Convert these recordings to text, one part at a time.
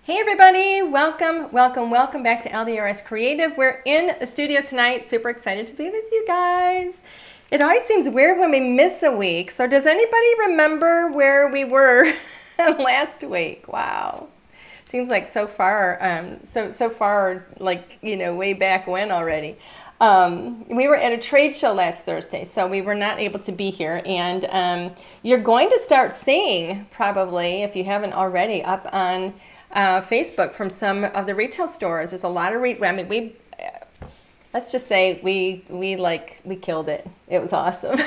Hey everybody, welcome back to LDRS Creative. We're in the studio tonight, super excited to be with you guys. It always seems weird when we miss a week, so does anybody remember where we were last week? Wow. Seems like so far, like, way back when already. We were at a trade show last Thursday, so we were not able to be here, and you're going to start seeing, probably, if you haven't already, up on Facebook from some of the retail stores. There's a lot of let's just say we killed it. It was awesome.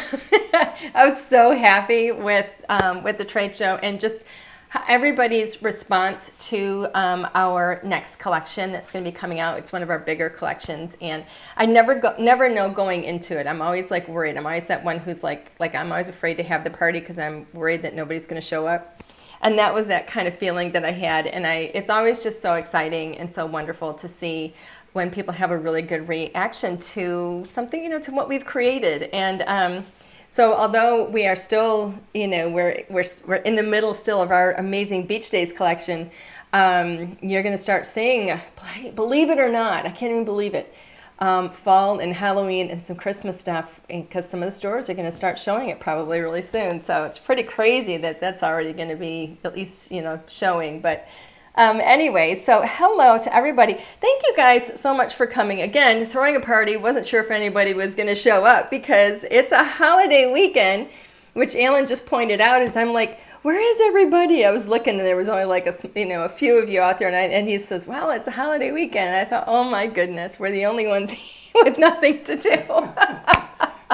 I was so happy with the trade show and just everybody's response to our next collection that's going to be coming out. It's one of our bigger collections, and I never know going into it. I'm always like worried. I'm always that one who's like I'm always afraid to have the party because I'm worried that nobody's going to show up. And that was that kind of feeling that I had, and it's always just so exciting and so wonderful to see when people have a really good reaction to something, to what we've created. And so although we are still, we're in the middle still of our amazing Beach Days collection, you're going to start seeing, believe it or not, I can't even believe it, fall and Halloween and some Christmas stuff, because some of the stores are going to start showing it probably really soon. So it's pretty crazy that that's already going to be at least, showing. But anyway, so hello to everybody. Thank you guys so much for coming. Again, throwing a party. Wasn't sure if anybody was going to show up because it's a holiday weekend, which Alan just pointed out. As I'm like, where is everybody? I was looking, and there was only like a few of you out there, and he says, well, it's a holiday weekend. And I thought, oh my goodness, we're the only ones with nothing to do.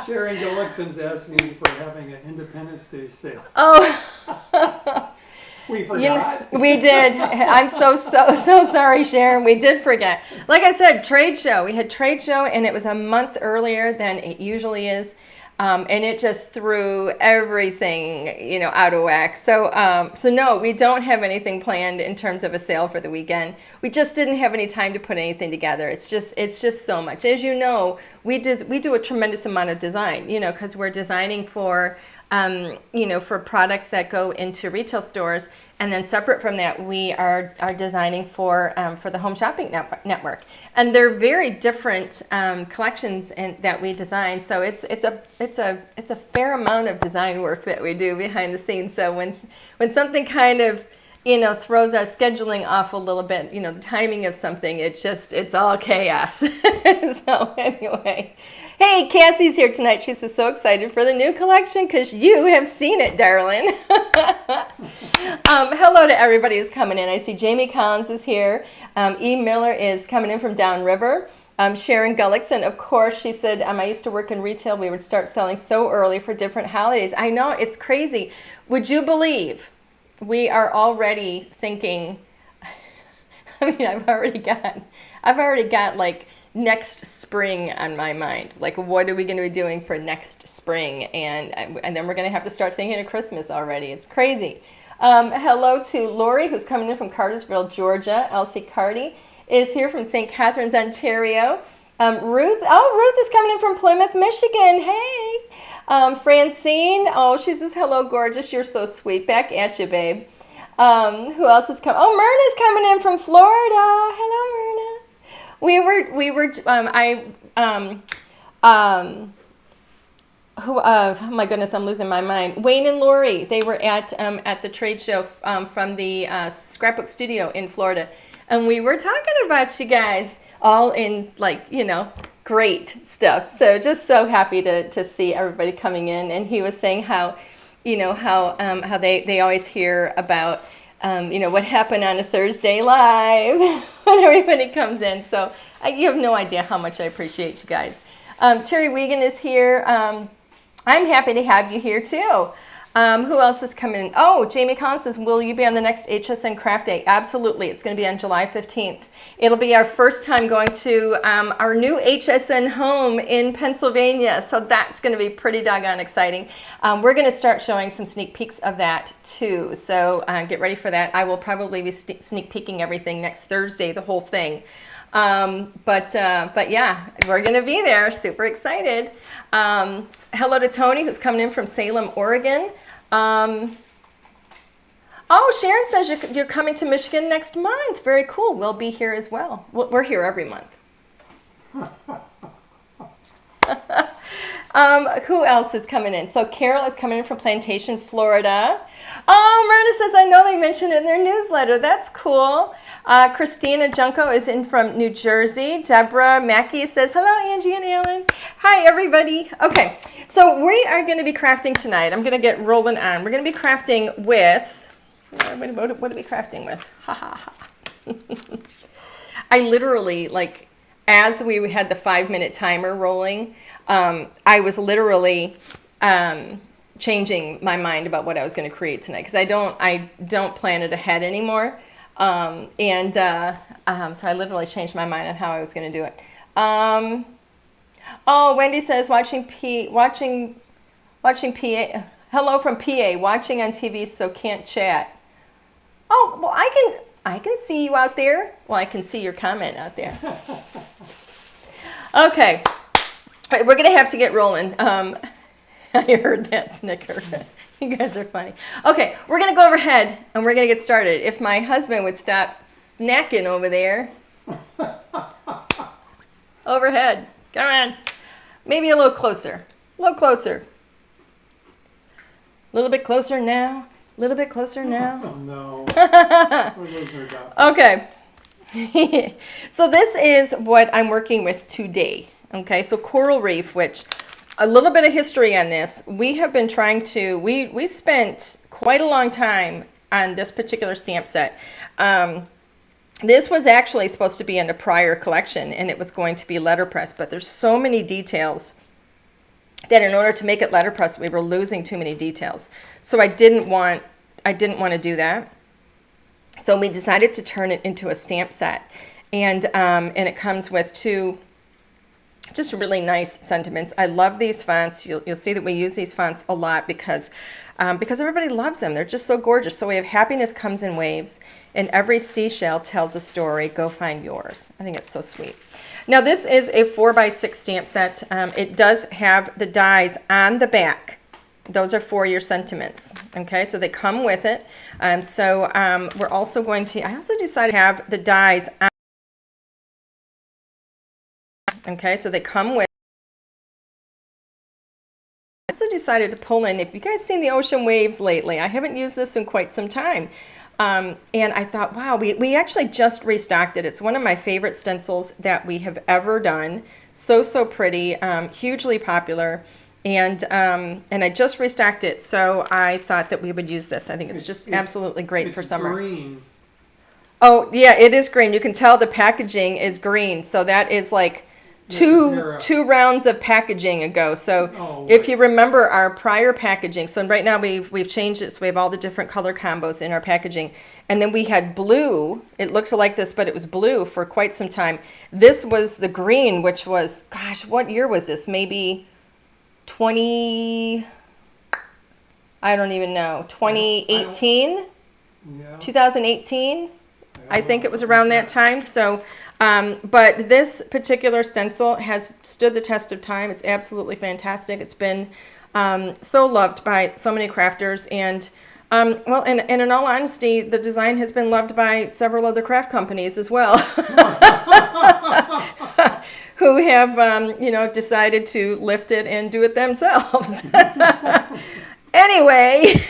Sharon Gullickson's asking for having an Independence Day sale. Oh. We forgot. We did. I'm so sorry, Sharon. We did forget. Like I said, trade show. We had trade show, and it was a month earlier than it usually is. And it just threw everything, out of whack. So no, we don't have anything planned in terms of a sale for the weekend. We just didn't have any time to put anything together. It's just so much. As you know, we do a tremendous amount of design, because we're designing for, for products that go into retail stores. And then separate from that, we are designing for the Home Shopping Network, and they're very different collections that we design. So it's a fair amount of design work that we do behind the scenes. So when something kind of throws our scheduling off a little bit, the timing of something, it's all chaos. So anyway. Hey, Cassie's here tonight. She's so excited for the new collection because you have seen it, darling. Hello to everybody who's coming in. I see Jamie Collins is here. E. Miller is coming in from downriver. Sharon Gullickson, of course, she said, I used to work in retail. We would start selling so early for different holidays. I know, it's crazy. Would you believe we are already thinking, I've already got like next spring on my mind. Like, what are we going to be doing for next spring? And then we're going to have to start thinking of Christmas already. It's crazy. Hello to Lori, who's coming in from Cartersville, Georgia. Elsie Carty is here from St. Catharines, Ontario. Ruth is coming in from Plymouth, Michigan. Hey. Francine, she says, hello, gorgeous. You're so sweet. Back at you, babe. Who else is coming? Oh, Myrna's coming in from Florida. Hello, Myrna. Oh my goodness, I'm losing my mind. Wayne and Lori, they were at the trade show from the Scrapbook Studio in Florida, and we were talking about you guys all in great stuff. So just so happy to see everybody coming in. And he was saying how they always hear about what happened on a Thursday live when everybody comes in. So you have no idea how much I appreciate you guys. Terry Wiegand is here. I'm happy to have you here too. Who else is coming in? Oh, Jamie Collins says, will you be on the next HSN Craft Day? Absolutely. It's going to be on July 15th. It'll be our first time going to our new HSN home in Pennsylvania. So that's going to be pretty doggone exciting. We're going to start showing some sneak peeks of that too. So get ready for that. I will probably be sneak peeking everything next Thursday, the whole thing. But yeah, we're going to be there. Super excited. Hello to Tony, who's coming in from Salem, Oregon. Oh, Sharon says you're coming to Michigan next month. Very cool. We'll be here as well. We're here every month. Who else is coming in? So Carol is coming in from Plantation, Florida. Oh, Myrna says, I know they mentioned it in their newsletter. That's cool. Christina Junko is in from New Jersey. Deborah Mackey says, hello, Angie and Alan. Hi, everybody. Okay, so we are going to be crafting tonight. I'm going to get rolling on. We're going to be crafting with, what are we crafting with? Ha, ha, ha. I literally, like, as we had the 5-minute timer rolling, I was literally changing my mind about what I was going to create tonight because I don't plan it ahead anymore, so I literally changed my mind on how I was going to do it. Oh, Wendy says watching PA. Hello from PA. Watching on TV, so can't chat. Oh, well, I can see you out there. Well, I can see your comment out there. Okay. All right, we're going to have to get rolling. I heard that snicker. You guys are funny. Okay, we're going to go overhead, and we're going to get started. If my husband would stop snacking over there. Overhead. Come on. Maybe a little closer. A little closer. A little bit closer now. A little bit closer now. Oh, no. We're losing her dog. Okay. So this is what I'm working with today. Okay, so Coral Reef, which a little bit of history on this. We have been trying to, we spent quite a long time on this particular stamp set. This was actually supposed to be in a prior collection, and it was going to be letterpress, but there's so many details that in order to make it letterpress, we were losing too many details. So I didn't want to do that. So we decided to turn it into a stamp set, and it comes with two just really nice sentiments. I love these fonts. You'll see that we use these fonts a lot because everybody loves them. They're just so gorgeous. So we have happiness comes in waves, and every seashell tells a story. Go find yours. I think it's so sweet. Now this is a 4x6 stamp set. It does have the dies on the back. Those are for your sentiments. Okay, so they come with it. We're also going to, I also decided to have the dies on. Okay, so they come with. I also decided to pull in, if you guys seen the ocean waves lately, I haven't used this in quite some time. And I thought, wow, we actually just restocked it. It's one of my favorite stencils that we have ever done. So pretty, hugely popular. And I just restocked it, so I thought that we would use this. I think it's just absolutely great for summer. Green. Oh, yeah, it is green. You can tell the packaging is green, so that is like two rounds of packaging ago. So if you remember our prior packaging, so right now we've changed it, so we have all the different color combos in our packaging. And then we had blue. It looked like this, but it was blue for quite some time. This was the green, which was, gosh, what year was this? Maybe 20, I don't even know, 2018? Yeah. 2018? I think it was around that time. So, but this particular stencil has stood the test of time. It's absolutely fantastic. It's been so loved by so many crafters, and well, and in all honesty, the design has been loved by several other craft companies as well, who have decided to lift it and do it themselves. Anyway,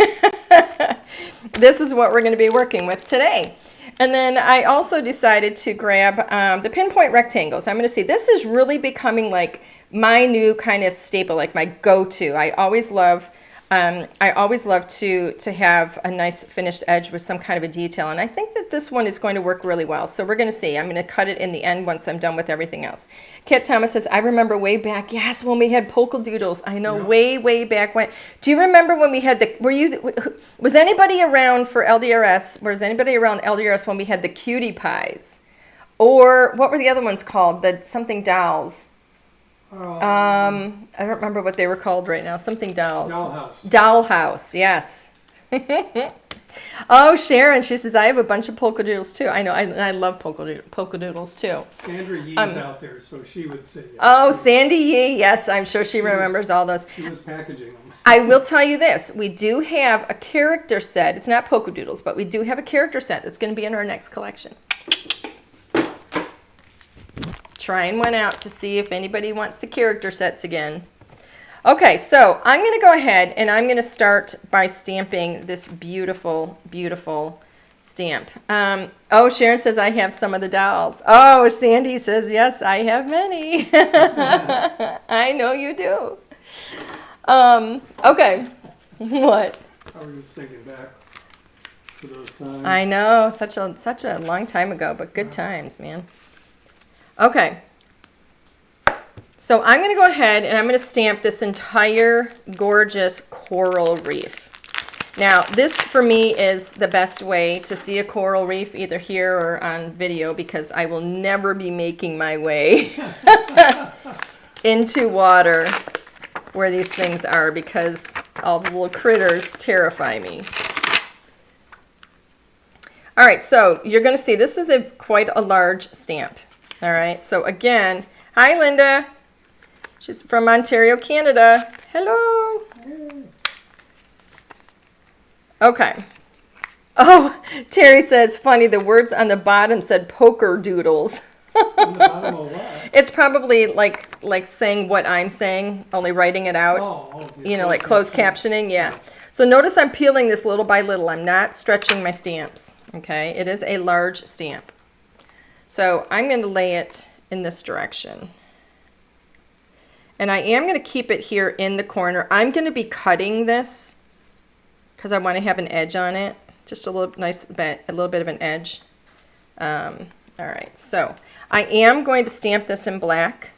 this is what we're going to be working with today. And then I also decided to grab the pinpoint rectangles. I'm going to see, this is really becoming like my new kind of staple, like my go-to. I always love to have a nice finished edge with some kind of a detail, and I think that this one is going to work really well. So we're going to see. I'm going to cut it in the end once I'm done with everything else. Kit Thomas says, I remember way back, yes, when we had polka doodles. I know, yeah. way back when. Do you remember when we had was anybody around for LDRS? Was anybody around LDRS when we had the cutie pies? Or what were the other ones called? The something dolls. I don't remember what they were called right now. Something dolls. Dollhouse. Dollhouse, yes. Oh, Sharon, she says, I have a bunch of polka doodles too. I know, I love polka doodles too. Sandra Yee's out there, so she would say. Oh, Sandy Yee, yes, I'm sure she remembers all those. She was packaging them. I will tell you this. We do have a character set. It's not polka doodles, but we do have a character set that's going to be in our next collection. Trying one out to see if anybody wants the character sets again. Okay, so I'm going to go ahead and I'm going to start by stamping this beautiful, beautiful stamp. Oh, Sharon says I have some of the dolls. Oh, Sandy says, yes, I have many. I know you do. Okay. What? I was just thinking back to those times. I know, such a long time ago, but good times, man. Okay. So I'm going to go ahead and I'm going to stamp this entire gorgeous coral reef. Now, this for me is the best way to see a coral reef, either here or on video, because I will never be making my way into water where these things are, because all the little critters terrify me. All right, so you're going to see this is quite a large stamp. All right, so again, hi Linda. She's from Ontario, Canada. Hello. Okay. Oh, Terry says, funny, the words on the bottom said poker doodles. On the bottom of what? It's probably like saying what I'm saying, only writing it out. Oh, You know, like closed captioning, yeah. So notice I'm peeling this little by little. I'm not stretching my stamps, okay? It is a large stamp. So I'm going to lay it in this direction. And I am going to keep it here in the corner. I'm going to be cutting this because I want to have an edge on it. Just a little nice bit, a little bit of an edge. All right, so I am going to stamp this in black.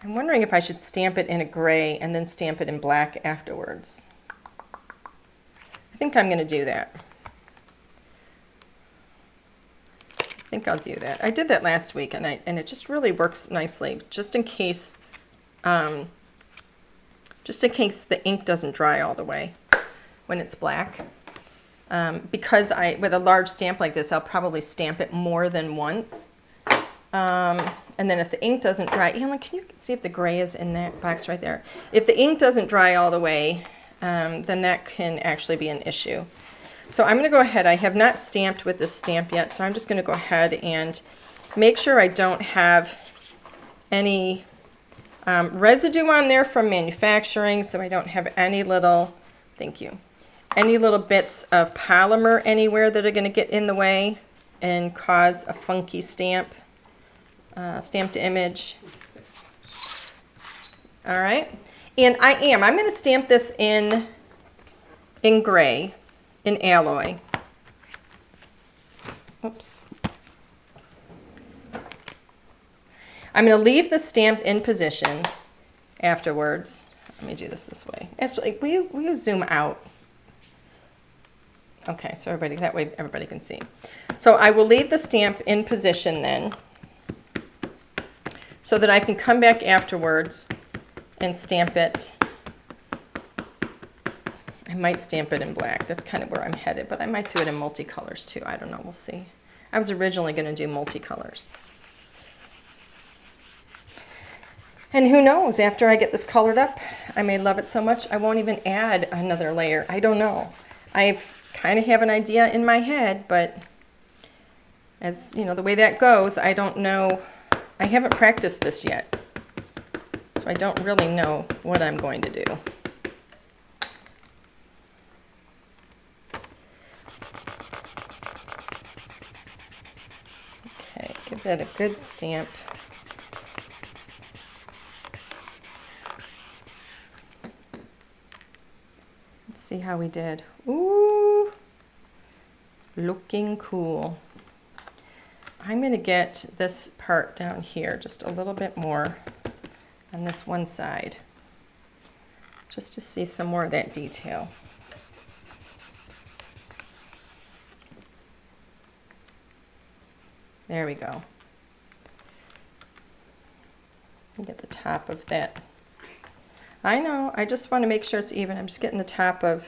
I'm wondering if I should stamp it in a gray and then stamp it in black afterwards. I think I'm going to do that. I think I'll do that. I did that last week, and it just really works nicely, just in case the ink doesn't dry all the way when it's black. Because with a large stamp like this, I'll probably stamp it more than once. And then if the ink doesn't dry, Ellen, can you see if the gray is in that box right there? If the ink doesn't dry all the way, then that can actually be an issue. So I'm going to go ahead. I have not stamped with this stamp yet, so I'm just going to go ahead and make sure I don't have any residue on there from manufacturing, so I don't have any little, thank you, any little bits of polymer anywhere that are going to get in the way and cause a funky stamp to image. All right, and I'm going to stamp this in gray, in alloy. Oops. I'm going to leave the stamp in position afterwards. Let me do this way. Actually, will you zoom out? Okay, so that way everybody can see. So I will leave the stamp in position then, so that I can come back afterwards and stamp it. I might stamp it in black. That's kind of where I'm headed, but I might do it in multicolors too. I don't know, we'll see. I was originally going to do multicolors. And who knows, after I get this colored up, I may love it so much I won't even add another layer. I don't know. I kind of have an idea in my head, but as you know, the way that goes, I don't know. I haven't practiced this yet, so I don't really know what I'm going to do. Okay, give that a good stamp. Let's see how we did. Ooh, looking cool. I'm going to get this part down here just a little bit more on this one side, just to see some more of that detail. There we go. Get the top of that. I know, I just want to make sure it's even. I'm just getting the top of,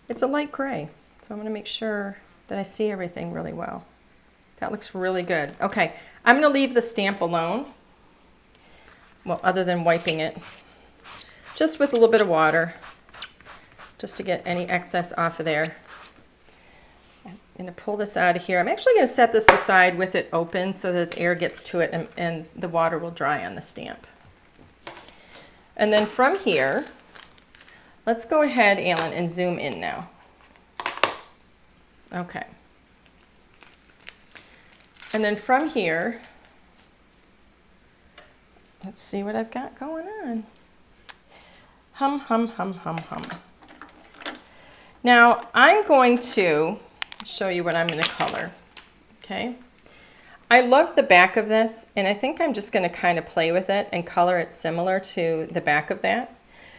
it's a light gray, so I'm going to make sure that I see everything really well. That looks really good. Okay, I'm going to leave the stamp alone. well, other than wiping it, just with a little bit of water, just to get any excess off of there. I'm going to pull this out of here. I'm actually going to set this aside with it open so that the air gets to it and the water will dry on the stamp. And then from here, let's go ahead, Alan, and zoom in now. Okay. And then from here, let's see what I've got going on. Hum, hum, hum, hum, hum. Now, I'm going to show you what I'm going to color, okay? I love the back of this, and I think I'm just going to kind of play with it and color it similar to the back of that.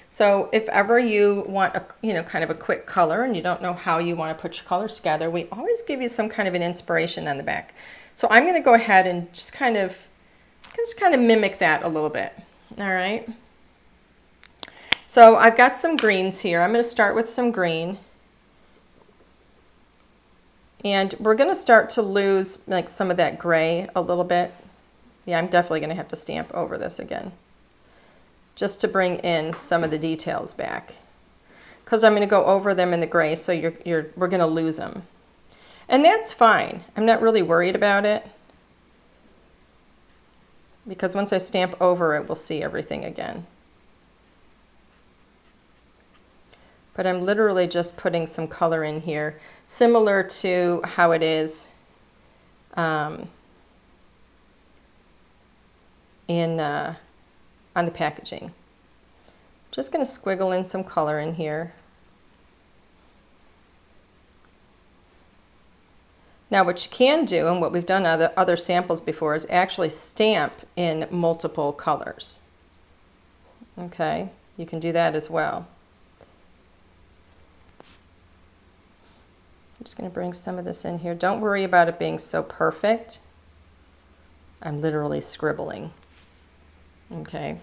So if ever you want a, kind of a quick color and you don't know how you want to put your colors together, we always give you some kind of an inspiration on the back. So I'm going to go ahead and just kind of mimic that a little bit. All right. So I've got some greens here. I'm going to start with some green. And we're going to start to lose like some of that gray a little bit. Yeah, I'm definitely going to have to stamp over this again, just to bring in some of the details back, because I'm going to go over them in the gray, so we're going to lose them. And that's fine. I'm not really worried about it, because once I stamp over it, we'll see everything again. But I'm literally just putting some color in here, similar to how it is on the packaging. Just going to squiggle in some color in here. Now what you can do, and what we've done on other samples before, is actually stamp in multiple colors. Okay, you can do that as well. I'm just going to bring some of this in here. Don't worry about it being so perfect. I'm literally scribbling. Okay.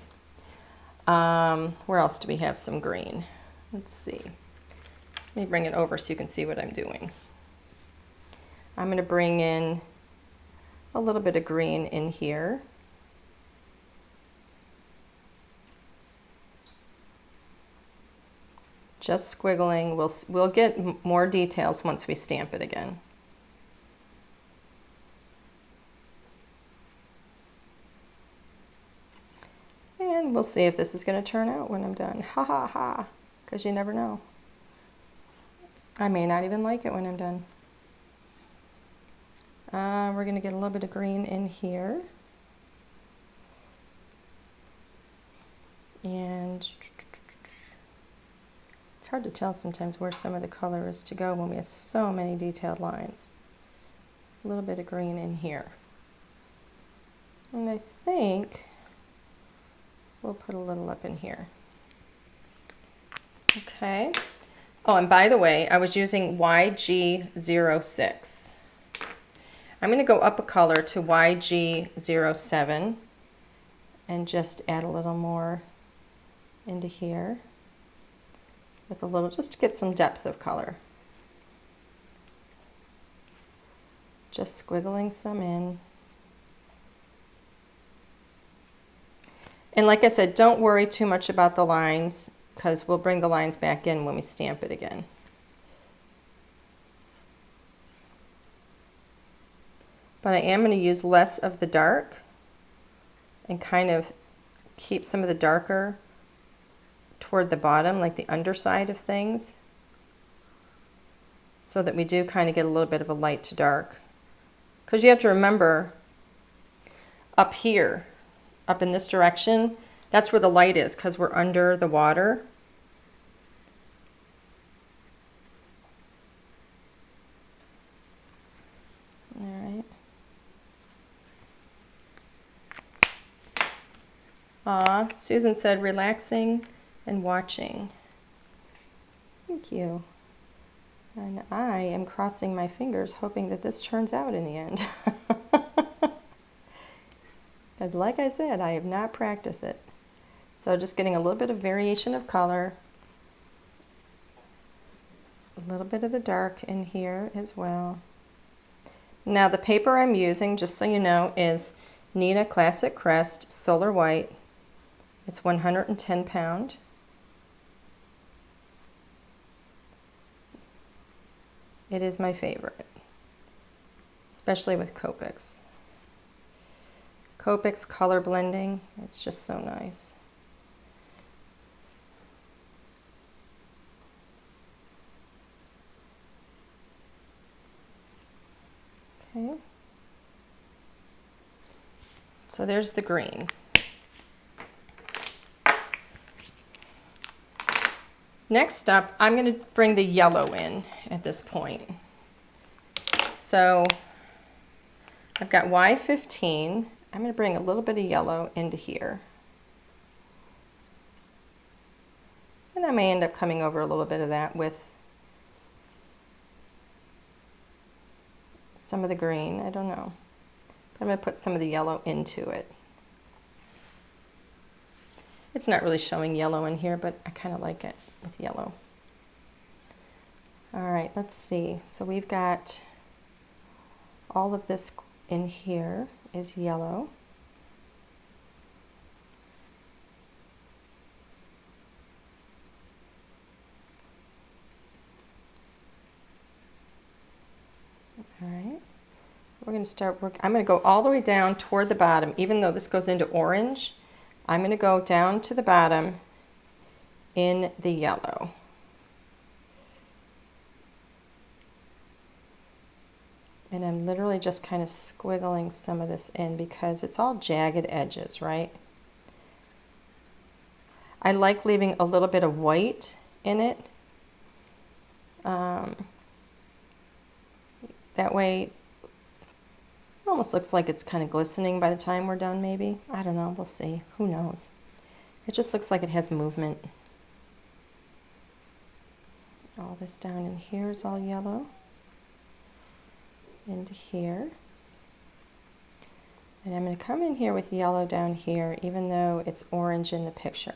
Where else do we have some green? Let's see. Let me bring it over so you can see what I'm doing. I'm going to bring in a little bit of green in here. Just squiggling. We'll get more details once we stamp it again. And we'll see if this is going to turn out when I'm done. Ha ha ha, because you never know. I may not even like it when I'm done. We're going to get a little bit of green in here. And it's hard to tell sometimes where some of the color is to go when we have so many detailed lines. A little bit of green in here. And I think we'll put a little up in here. Okay. Oh, and by the way, I was using YG06. I'm going to go up a color to YG07 and just add a little more into here with a little, just to get some depth of color. Just squiggling some in. And like I said, don't worry too much about the lines, because we'll bring the lines back in when we stamp it again. But I am going to use less of the dark and kind of keep some of the darker toward the bottom, like the underside of things, so that we do kind of get a little bit of a light to dark. Because you have to remember, up here, up in this direction, that's where the light is, because we're under the water. All right. Susan said relaxing and watching. Thank you. And I am crossing my fingers hoping that this turns out in the end. Because like I said, I have not practiced it. So just getting a little bit of variation of color. A little bit of the dark in here as well. Now the paper I'm using, just so you know, is Neenah Classic Crest Solar White It's 110 pound. It is my favorite, especially with Copics. Copics color blending, it's just so nice. Okay. So there's the green. Next up, I'm going to bring the yellow in at this point. So I've got Y15. I'm going to bring a little bit of yellow into here. And I may end up coming over a little bit of that with some of the green. I don't know. But I'm going to put some of the yellow into it. It's not really showing yellow in here, but I kind of like it with yellow. All right, let's see. So we've got all of this in here is yellow. All right, we're going to start work. I'm going to go all the way down toward the bottom, even though this goes into orange. I'm going to go down to the bottom in the yellow. And I'm literally just kind of squiggling some of this in because it's all jagged edges, right? I like leaving a little bit of white in it. That way, it almost looks like it's kind of glistening by the time we're done, maybe. I don't know, we'll see. Who knows? It just looks like it has movement. All this down in here is all yellow. Into here. And I'm going to come in here with yellow down here, even though it's orange in the picture.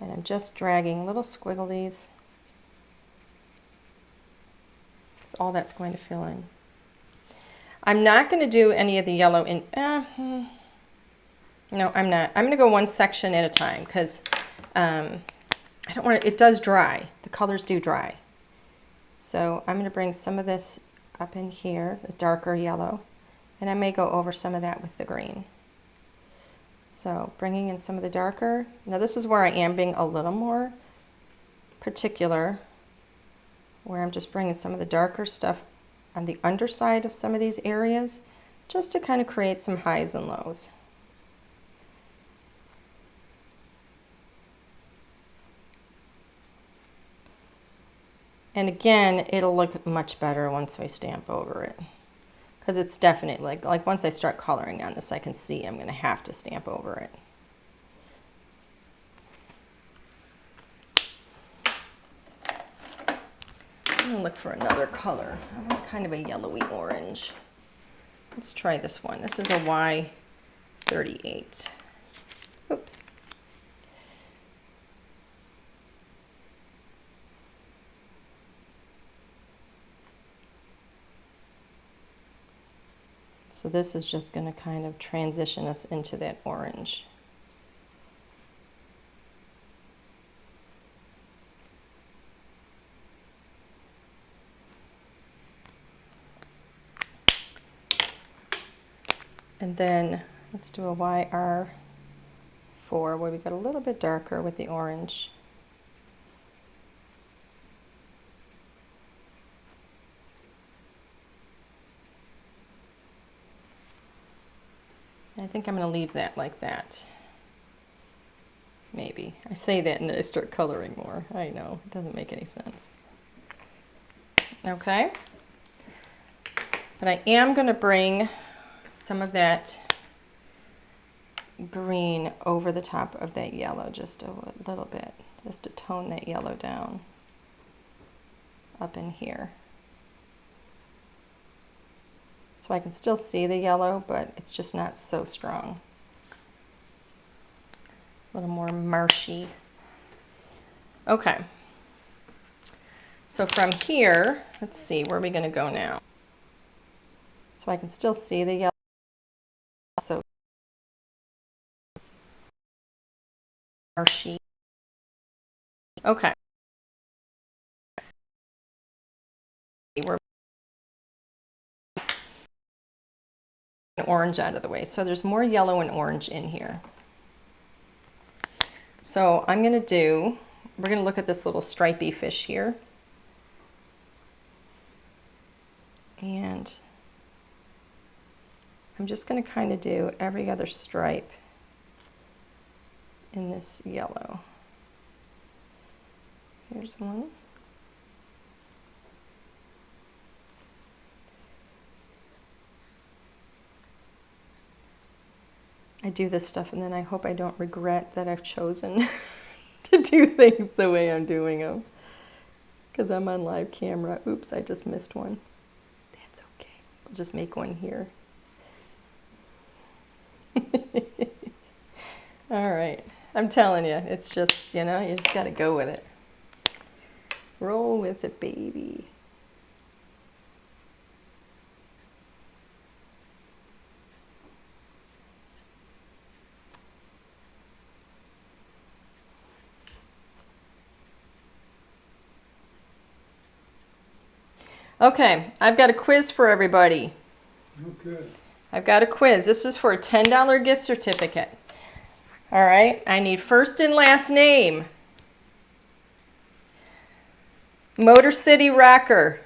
And I'm just dragging little squigglies. That's all that's going to fill in. I'm not going to do any of the yellow in, no, I'm not. I'm going to go one section at a time because I don't want to, it does dry. The colors do dry. So I'm going to bring some of this up in here, the darker yellow, and I may go over some of that with the green. So bringing in some of the darker. Now this is where I am being a little more particular, where I'm just bringing some of the darker stuff on the underside of some of these areas, just to kind of create some highs and lows. And again, it'll look much better once we stamp over it. Because it's definitely, like once I start coloring on this, I can see I'm going to have to stamp over it. I'm going to look for another color. I want kind of a yellowy orange. Let's try this one. This is a Y38. Oops. So this is just going to kind of transition us into that orange. And then let's do a YR4 where we got a little bit darker with the orange. I think I'm going to leave that like that. Maybe. I say that and then I start coloring more. I know, it doesn't make any sense. Okay. But I am going to bring some of that green over the top of that yellow just a little bit, just to tone that yellow down up in here. So I can still see the yellow, but it's just not so strong. A little more marshy. Okay. So from here, let's see, where are we going to go now? So I can still see the yellow. So our sheet. Okay. We're orange out of the way. So there's more yellow and orange in here. So we're going to look at this little stripy fish here. And I'm just going to kind of do every other stripe in this yellow. Here's one. I do this stuff and then I hope I don't regret that I've chosen to do things the way I'm doing them. Because I'm on live camera. Oops, I just missed one. That's okay. I'll just make one here. All right. I'm telling you, it's just, you know, you just got to go with it. Roll with it, baby. Okay, I've got a quiz for everybody. Oh, good. I've got a quiz. This is for a $10 gift certificate. All right, I need first and last name. Motor City Rocker,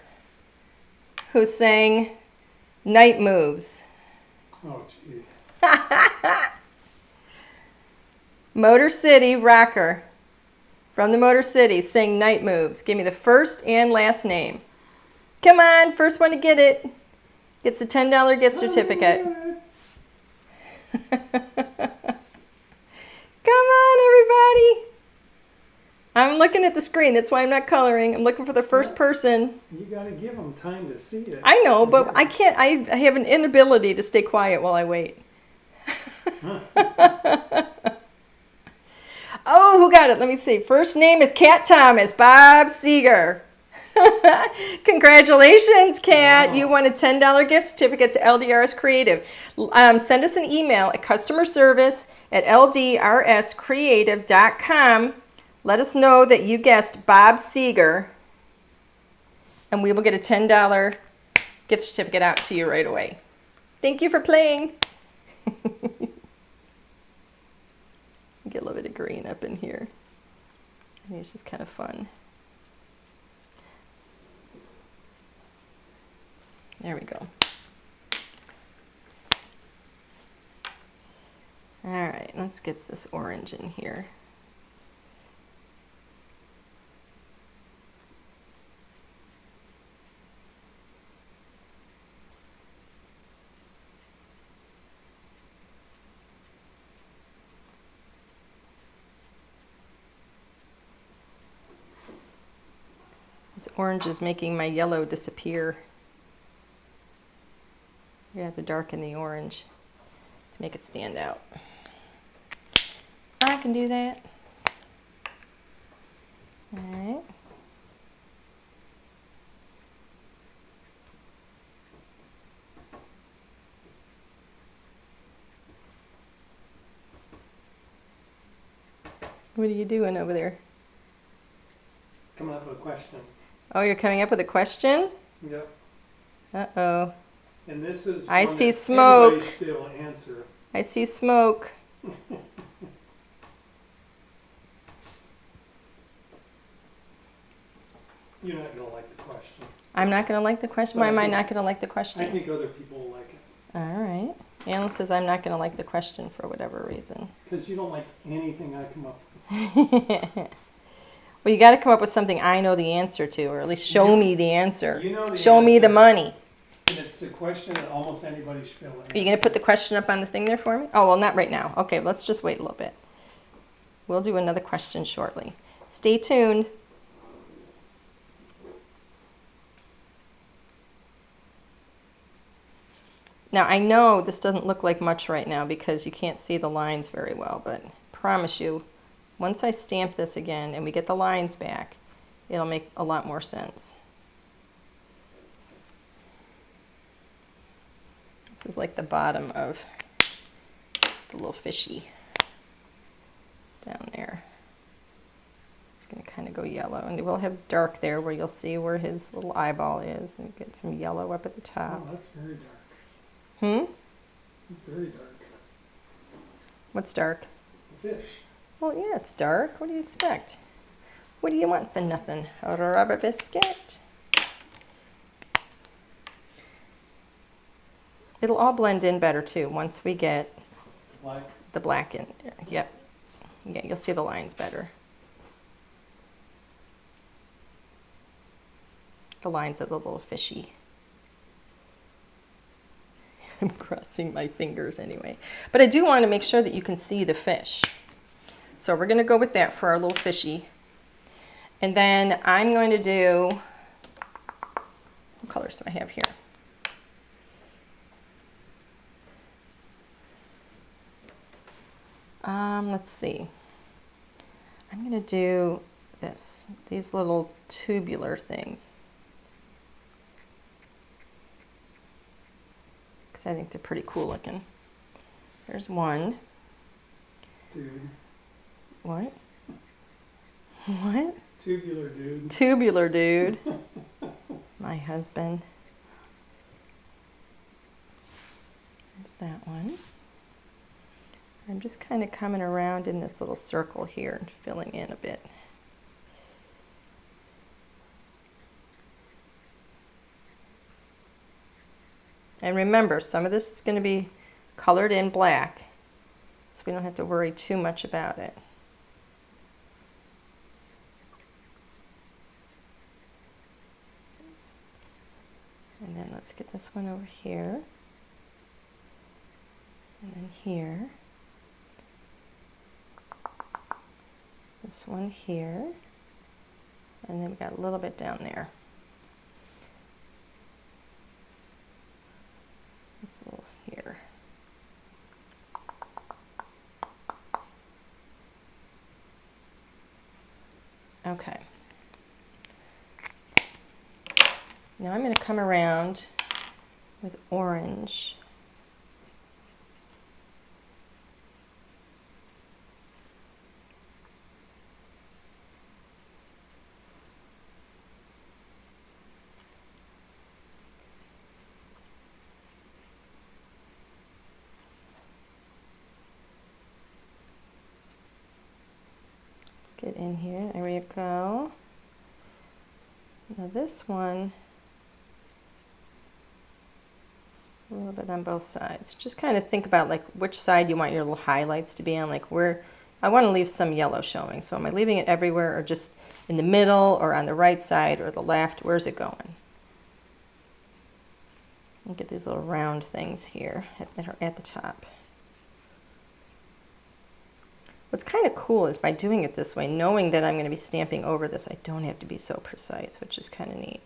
who sang Night Moves. Oh, jeez. Motor City Rocker, from the Motor City, sang Night Moves. Give me the first and last name. Come on, first one to get it gets a $10 gift certificate. Come on, everybody. I'm looking at the screen. That's why I'm not coloring. I'm looking for the first person. You got to give them time to see it. I know, but I can't. I have an inability to stay quiet while I wait. Oh, who got it? Let me see. First name is Kat Thomas, Bob Seeger. Congratulations, Kat. Wow. You won a $10 gift certificate to LDRS Creative. Send us an email at customerservice@ldrscreative.com. Let us know that you guessed Bob Seeger, and we will get a $10 gift certificate out to you right away. Thank you for playing. Get a little bit of green up in here. I think it's just kind of fun. There we go. All right, let's get this orange in here. This orange is making my yellow disappear. You're gonna have to darken the orange to make it stand out. I can do that. All right. What are you doing over there? Coming up with a question. Oh, you're coming up with a question? Yep. Uh-oh. And this is I one see that smoke. everybody should be able to answer. I see smoke. You're not going to like the question. I'm not going to like the question? Why am I not going to like the question? I think other people will like it. All right. Alan says I'm not going to like the question for whatever reason. Because you don't like anything I come up with. Well, you got to come up with something I know the answer to, or at least show me the answer. You know the show me the answer. money. And it's a question that almost anybody should be able to answer. Are you going to put the question up on the thing there for me? Oh, well, not right now. Okay, let's just wait a little bit. We'll do another question shortly. Stay tuned. Now, I know this doesn't look like much right now because you can't see the lines very well, but I promise you, once I stamp this again and we get the lines back, it'll make a lot more sense. This is like the bottom of the little fishy down there. going to kind of go yellow. And we'll have dark there where you'll see where his little eyeball is. And get some yellow up at the top. Oh, that's very dark. Hmm? It's very dark. What's dark? The fish. Well, yeah, it's dark. What do you expect? What do you want for nothing? A rubber biscuit? It'll all blend in better too once we get Black. the black in. Yep. Yeah, you'll see the lines better. The lines of the little fishy. I'm crossing my fingers anyway. But I do want to make sure that you can see the fish. So we're going to go with that for our little fishy. And then I'm going to do, what colors do I have here? Let's see. I'm going to do these little tubular things. Because I think they're pretty cool looking. There's one. Dude. What? What? Tubular dude. Tubular dude. My husband. There's that one. I'm just kind of coming around in this little circle here and filling in a bit. And remember, some of this is going to be colored in black, so we don't have to worry too much about it. And then let's get this one over here. And then here. This one here. And then we got a little bit down there. This little here. Okay. Now I'm going to come around with orange. Get in here, there we go. Now this one, a little bit on both sides. Just kind of think about like which side you want your little highlights to be on, like where, I want to leave some yellow showing. So am I leaving it everywhere or just in the middle or on the right side or the left? Where's it going? And get these little round things here that are at the top. What's kind of cool is by doing it this way, knowing that I'm going to be stamping over this, I don't have to be so precise, which is kind of neat.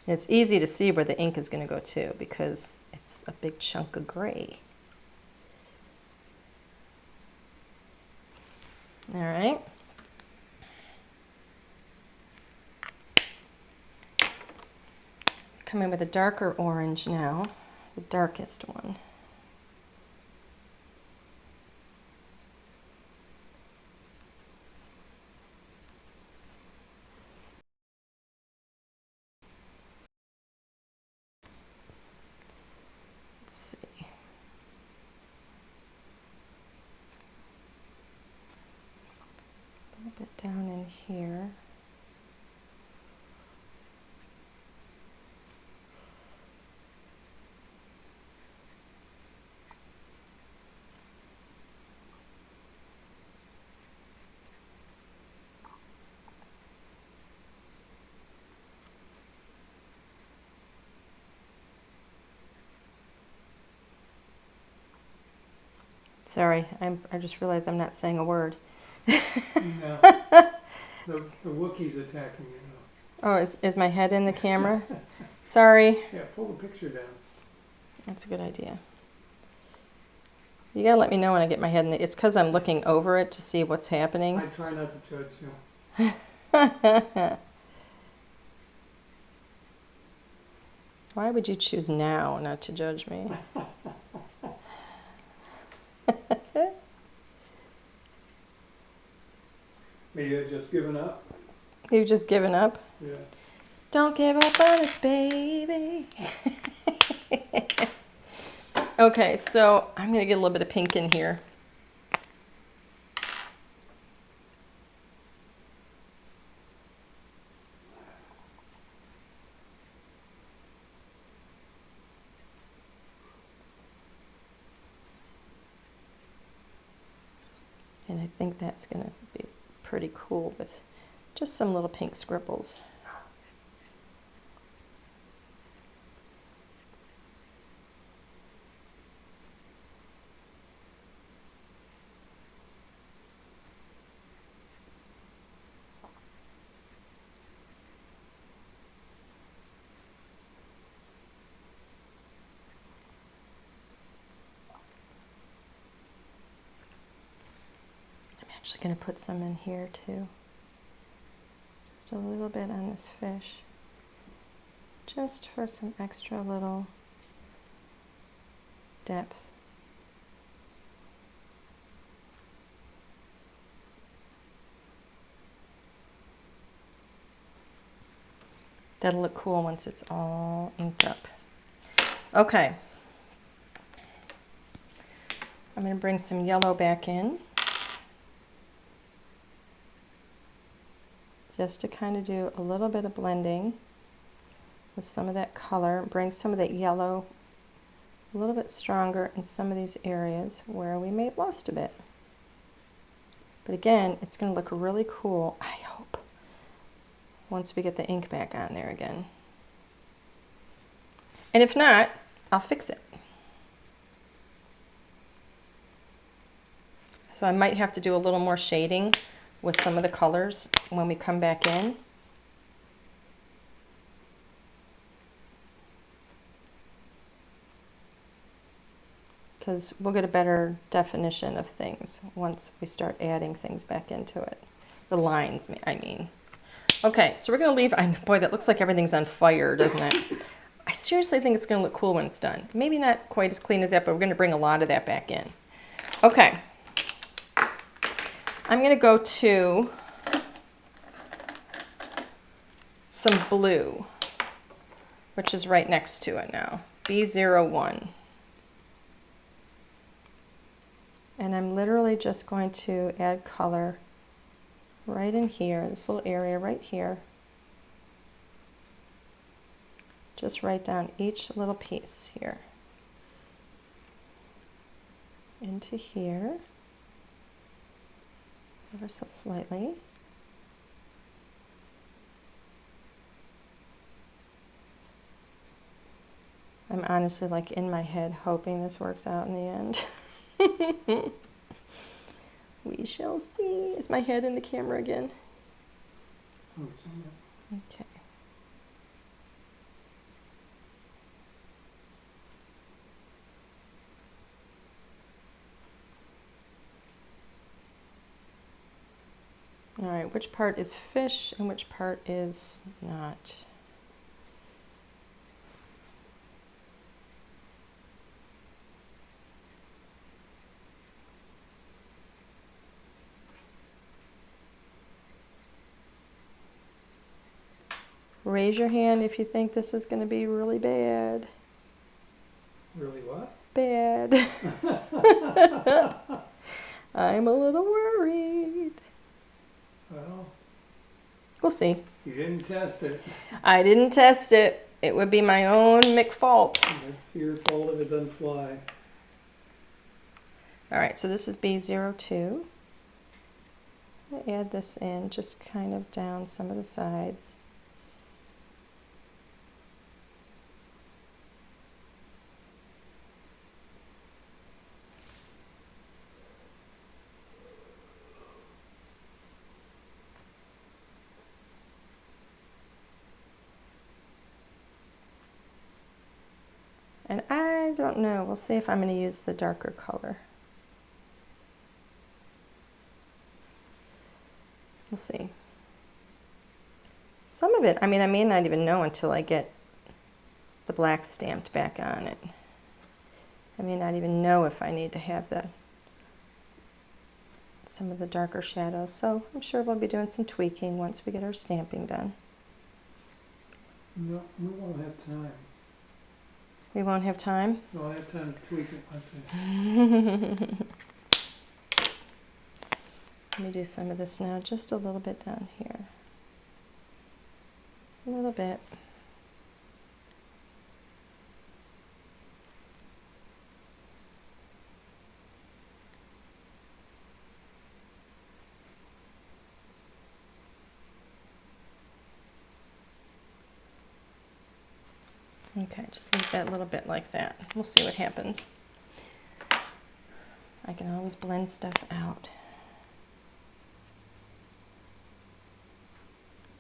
And it's easy to see where the ink is going to go too, because it's a big chunk of gray. All right. Come in with a darker orange now, the darkest one. Let's see. A little bit down in here. Sorry, I just realized I'm not saying a word. No. The Wookiee's attacking you now. Oh, is my head in the camera? Sorry. Yeah, pull the picture down. That's a good idea. You gotta let me know when I get my head in the, it's because I'm looking over it to see what's happening. I try not to judge you. Why would you choose now not to judge me? Maybe I've just given up. You've just given up? Yeah. Don't give up on us, baby. Okay, so I'm going to get a little bit of pink in here. And I think that's going to be pretty cool with just some little pink scribbles. I'm actually going to put some in here too. Just a little bit on this fish. Just for some extra little depth. That'll look cool once it's all inked up. Okay. I'm going to bring some yellow back in. Just to kind of do a little bit of blending with some of that color. Bring some of that yellow a little bit stronger in some of these areas where we may have lost a bit. But again, it's going to look really cool, I hope, once we get the ink back on there again. And if not, I'll fix it. So I might have to do a little more shading with some of the colors when we come back in. Because we'll get a better definition of things once we start adding things back into it. The lines, I mean. Okay, so we're going to leave, boy, that looks like everything's on fire, doesn't it? I seriously think it's going to look cool when it's done. Maybe not quite as clean as that, but we're going to bring a lot of that back in. Okay. I'm going to go to some blue, which is right next to it now, B01. And I'm literally just going to add color right in here, this little area right here. Just write down each little piece here. Into here, ever so slightly. I'm honestly like in my head hoping this works out in the end. We shall see. Is my head in the camera again? Okay. All right, which part is fish and which part is not? Raise your hand if you think this is going to be really bad. Really what? Bad. I'm a little worried. Well, we'll see. you didn't test it. I didn't test it. It would be my own McFault. It's your fault if it doesn't fly. All right, so this is B02. I'll add this in just kind of down some of the sides. And I don't know, we'll see if I'm going to use the darker color. We'll see. Some of it, I mean, I may not even know until I get the black stamped back on it. I may not even know if I need to have some of the darker shadows, so I'm sure we'll be doing some tweaking once we get our stamping done. No, we won't have time. We won't have time? We'll have time to tweak it once Let me do some of this now, just a little bit down here. A little bit. Okay, just leave that a little bit like that. We'll see what happens. I can always blend stuff out.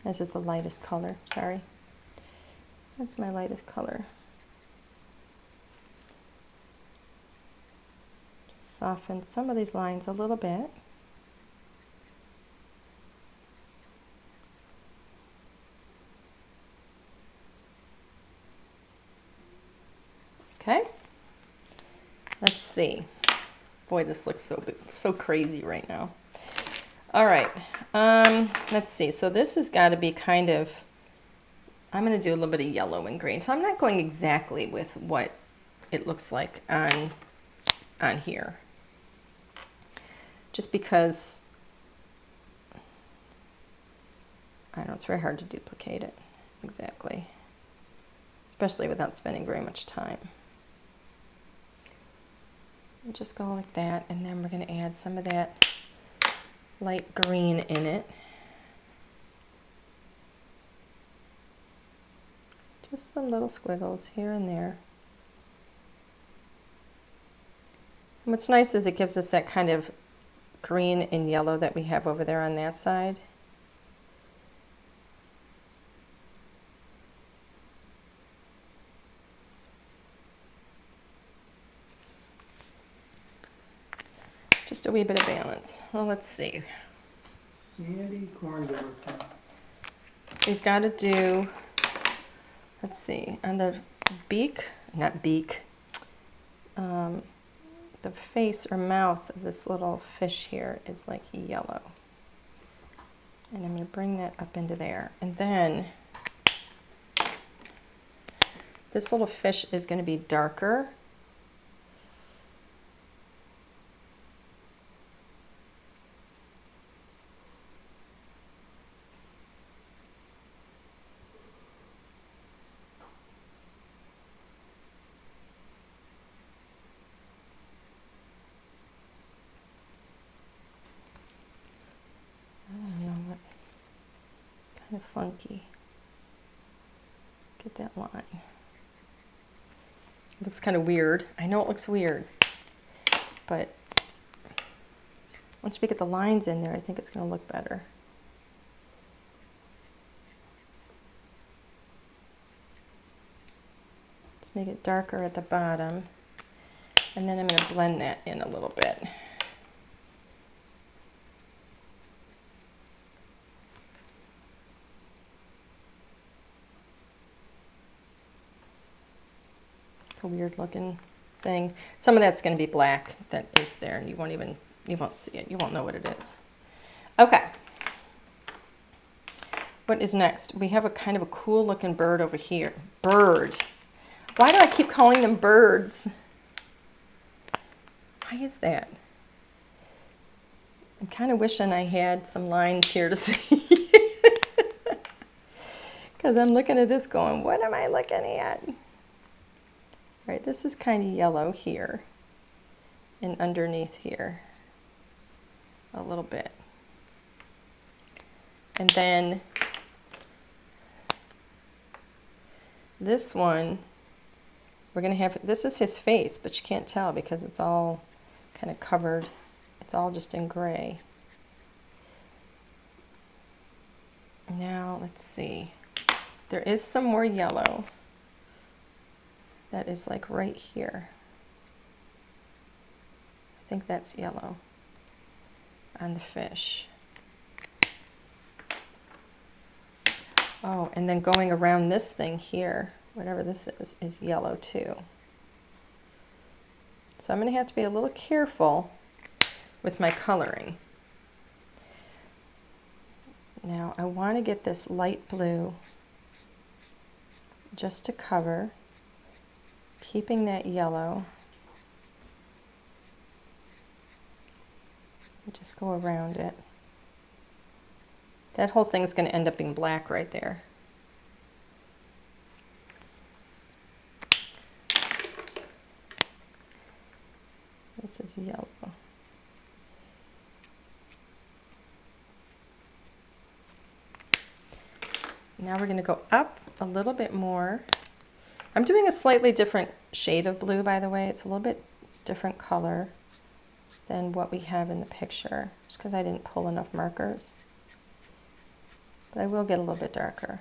This is the lightest color, sorry. That's my lightest color. Just soften some of these lines a little bit. Okay, let's see. Boy, this looks so crazy right now. All right, let's see. So this has got to be kind of, I'm going to do a little bit of yellow and green. So I'm not going exactly with what it looks like on here. Just because, I don't know, it's very hard to duplicate it exactly. Especially without spending very much time. Just go like that, and then we're going to add some of that light green in it. Just some little squiggles here and there. And what's nice is it gives us that kind of green and yellow that we have over there on that side. Just a wee bit of balance. Well, let's see. Sandy corndoor. We've got to do, let's see, on the beak, not beak, the face or mouth of this little fish here is like yellow. And I'm going to bring that up into there. And then this little fish is going to be darker. Kind of funky. Get that line. It looks kind of weird. I know it looks weird, but once we get the lines in there, I think it's going to look better. Let's make it darker at the bottom, and then I'm going to blend that in a little bit. A weird looking thing. Some of that's going to be black that is there, and you won't see it. You won't know what it is. Okay. What is next? We have a kind of a cool looking bird over here. Bird. Why do I keep calling them birds? Why is that? I'm kind of wishing I had some lines here to see. Because I'm looking at this going, what am I looking at? Right, this is kind of yellow here and underneath here a little bit. And then this one, we're going to have, this is his face, but you can't tell because it's all kind of covered. It's all just in gray. Now, let's see. There is some more yellow. That is like right here. I think that's yellow on the fish. Oh, and then going around this thing here, whatever this is yellow too. So I'm going to have to be a little careful with my coloring. Now I want to get this light blue just to cover, keeping that yellow. Just go around it. That whole thing is going to end up being black right there. This is yellow. Now we're going to go up a little bit more. I'm doing a slightly different shade of blue, by the way. It's a little bit different color than what we have in the picture, just because I didn't pull enough markers. But I will get a little bit darker.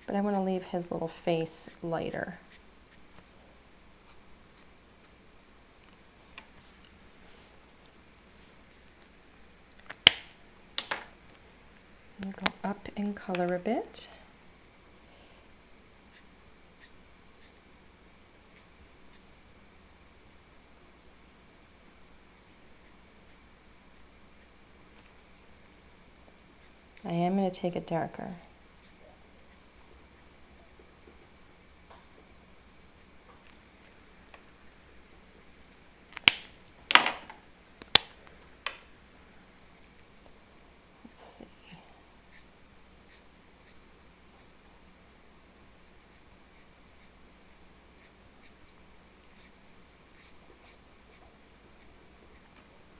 But I want to leave his little face lighter. I'm going to go up in color a bit. I am going to take it darker. Let's see.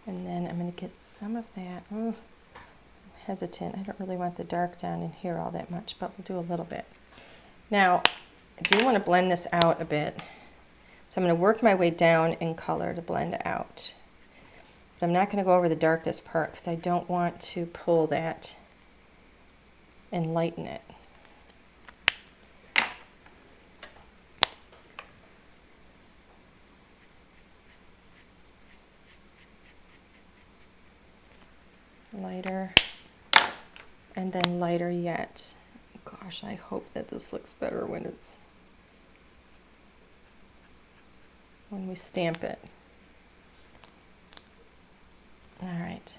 And then I'm going to get some of that. Oh, hesitant. I don't really want the dark down in here all that much, but we'll do a little bit. Now, I do want to blend this out a bit. So I'm going to work my way down in color to blend it out. But I'm not going to go over the darkest part because I don't want to pull that and lighten it. Lighter. And then lighter yet. Gosh, I hope that this looks better when we stamp it. All right.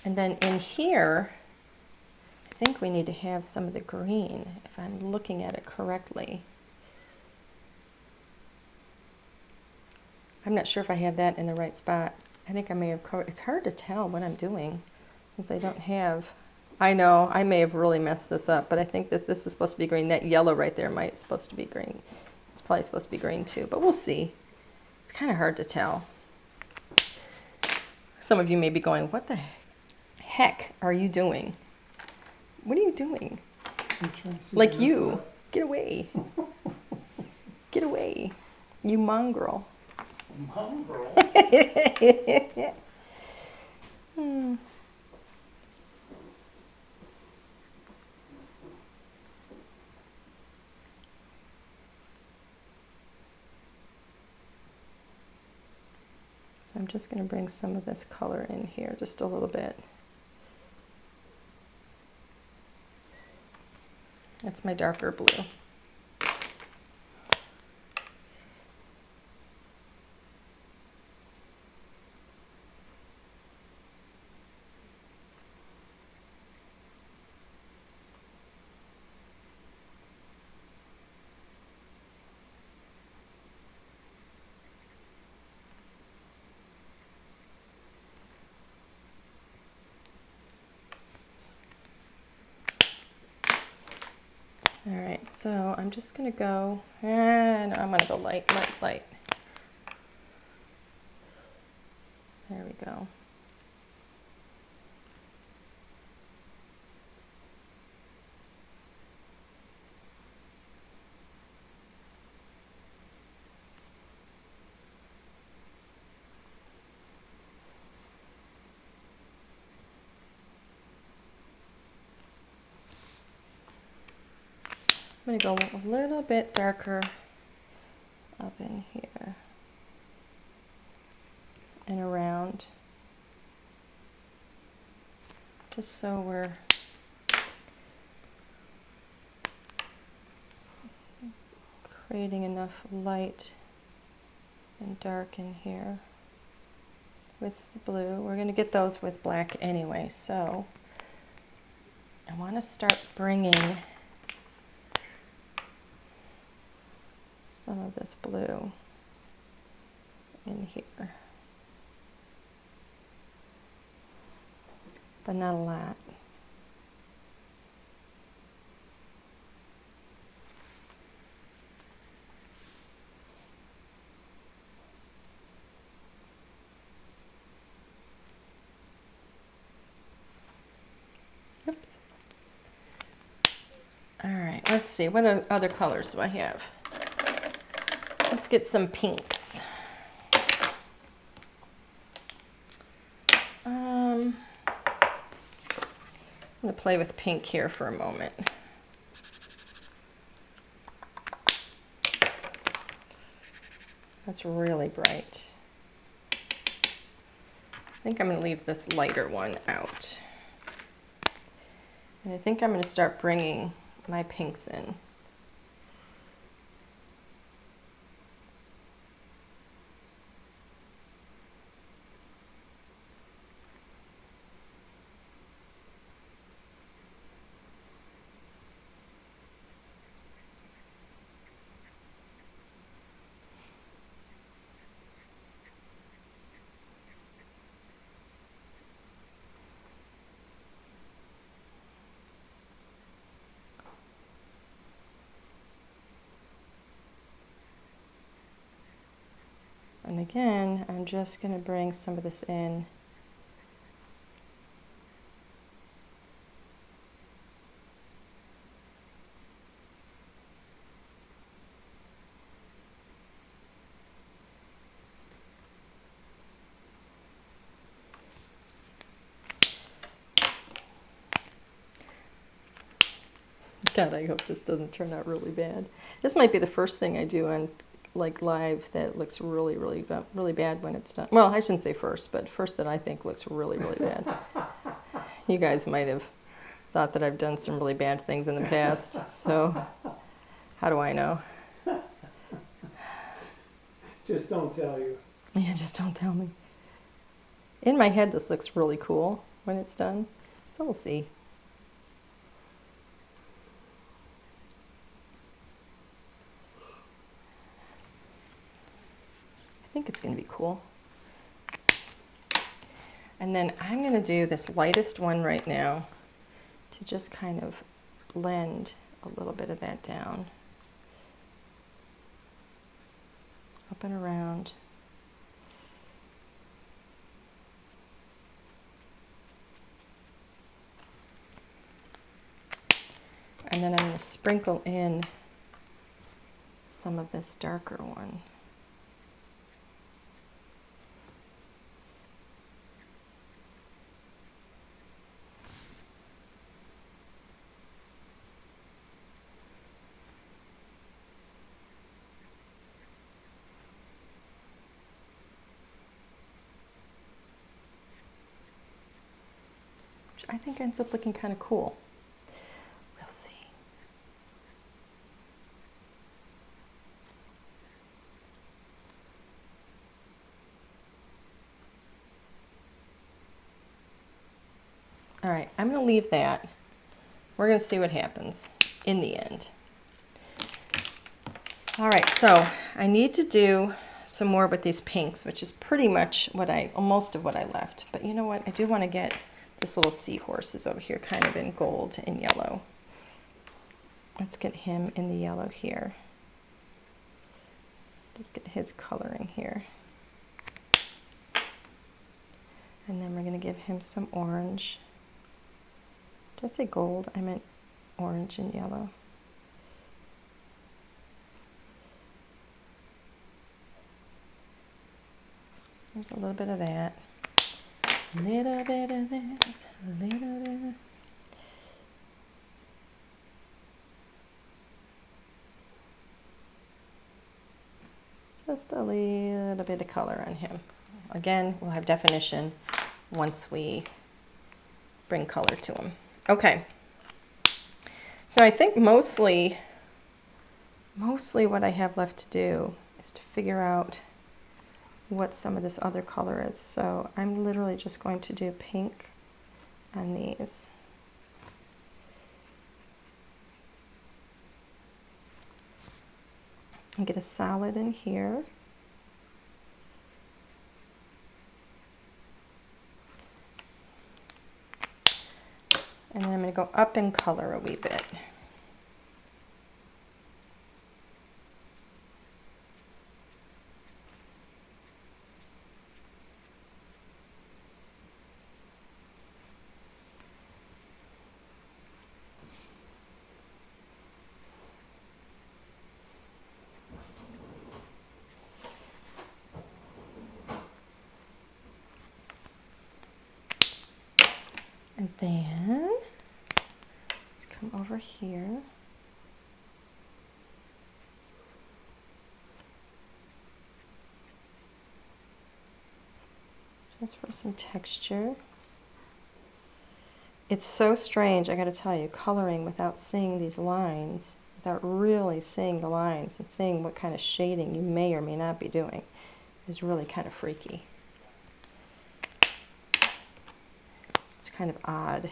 And then in here, I think we need to have some of the green, if I'm looking at it correctly. I'm not sure if I have that in the right spot. I think I may have covered. It's hard to tell what I'm doing since I don't have. I know, I may have really messed this up, but I think that this is supposed to be green. That yellow right there might supposed to be green. It's probably supposed to be green too, but we'll see. It's kind of hard to tell. Some of you may be going, what the heck are you doing? What are you doing? Like you. Get away. Get away. You mongrel. Mongrel? So I'm just going to bring some of this color in here just a little bit. That's my darker blue. All right, so I'm just going to go, and I'm going to go light, light, light. There we go. I'm going to go a little bit darker up in here and around, just so we're creating enough light and dark in here with the blue. We're going to get those with black anyway, so I want to start bringing some of this blue in here, but not a lot. Oops. All right, let's see. What other colors do I have? Let's get some pinks. I'm going to play with pink here for a moment. That's really bright. I think I'm going to leave this lighter one out. And I think I'm going to start bringing my pinks in. And again, I'm just going to bring some of this in. God, I hope this doesn't turn out really bad. This might be the first thing I do on like live that looks really, really bad when it's done. Well, I shouldn't say first, but first that I think looks really, really bad. You guys might have thought that I've done some really bad things in the past, so how do I know? Just don't tell you. Yeah, just don't tell me. In my head, this looks really cool when it's done, so we'll see. I think it's going to be cool. And then I'm going to do this lightest one right now to just kind of blend a little bit of that down. Up and around. And then I'm going to sprinkle in some of this darker one. I think ends up looking kind of cool. We'll see. All right, I'm going to leave that. We're going to see what happens in the end. All right, so I need to do some more with these pinks, which is pretty much most of what I left. But you know what? I do want to get this little seahorse is over here, kind of in gold and yellow. Let's get him in the yellow here. Just get his coloring here. And then we're going to give him some orange. Did I say gold? I meant orange and yellow. There's a little bit of that. A little bit of this, a little bit of... Just a little bit of color on him. Again, we'll have definition once we bring color to him. Okay. So I think mostly mostly what I have left to do is to figure out what some of this other color is. So I'm literally just going to do pink on these. And get a solid in here. And then I'm going to go up in color a wee bit. And then let's come over here. Just for some texture. It's so strange, I gotta tell you, coloring without seeing these lines, without really seeing the lines and seeing what kind of shading you may or may not be doing is really kind of freaky. It's kind of odd.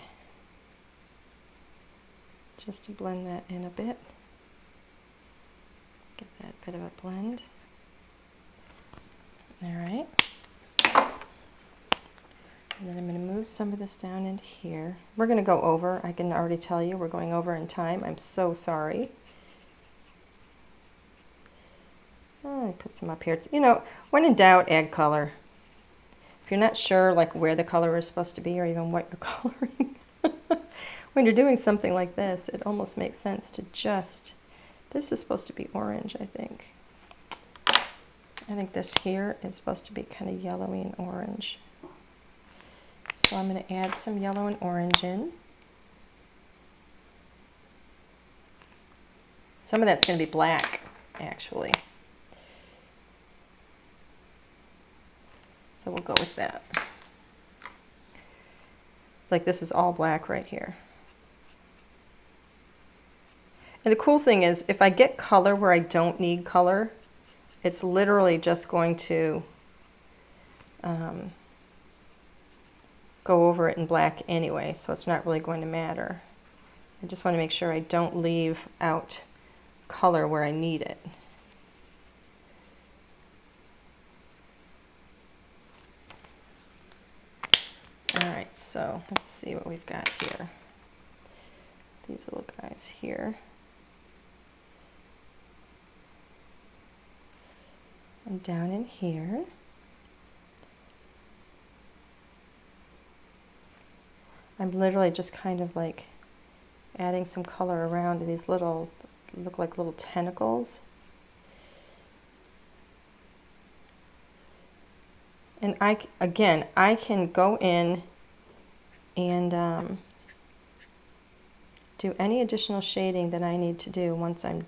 Just to blend that in a bit. Get that bit of a blend. All right. And then I'm going to move some of this down into here. We're going to go over. I can already tell you we're going over in time. I'm so sorry. Oh, I put some up here. It's, you know, when in doubt, add color. If you're not sure like where the color is supposed to be or even what you're coloring, when you're doing something like this, it almost makes sense to just, this is supposed to be orange, I think. I think this here is supposed to be kind of yellowy and orange. So I'm going to add some yellow and orange in. Some of that's going to be black, actually. So we'll go with that. It's like this is all black right here. And the cool thing is, if I get color where I don't need color, it's literally just going to go over it in black anyway, so it's not really going to matter. I just want to make sure I don't leave out color where I need it. All right, so let's see what we've got here. These little guys here. And down in here. I'm literally just kind of like adding some color around these little, look like little tentacles. And again, I can go in and do any additional shading that I need to do once I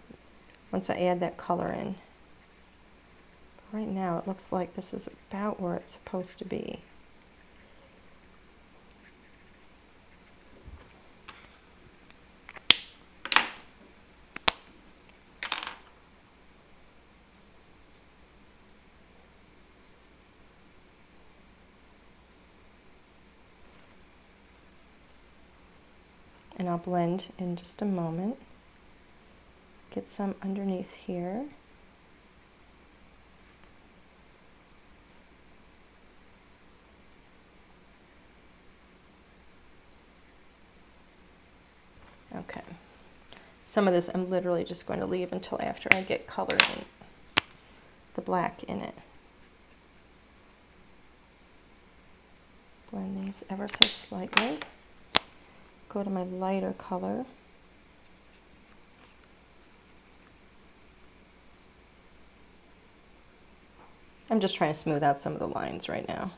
add that color in. Right now it looks like this is about where it's supposed to be. And I'll blend in just a moment. Get some underneath here. Okay. Some of this I'm literally just going to leave until after I get color in, the black in it. Blend these ever so slightly. Go to my lighter color. I'm just trying to smooth out some of the lines right now.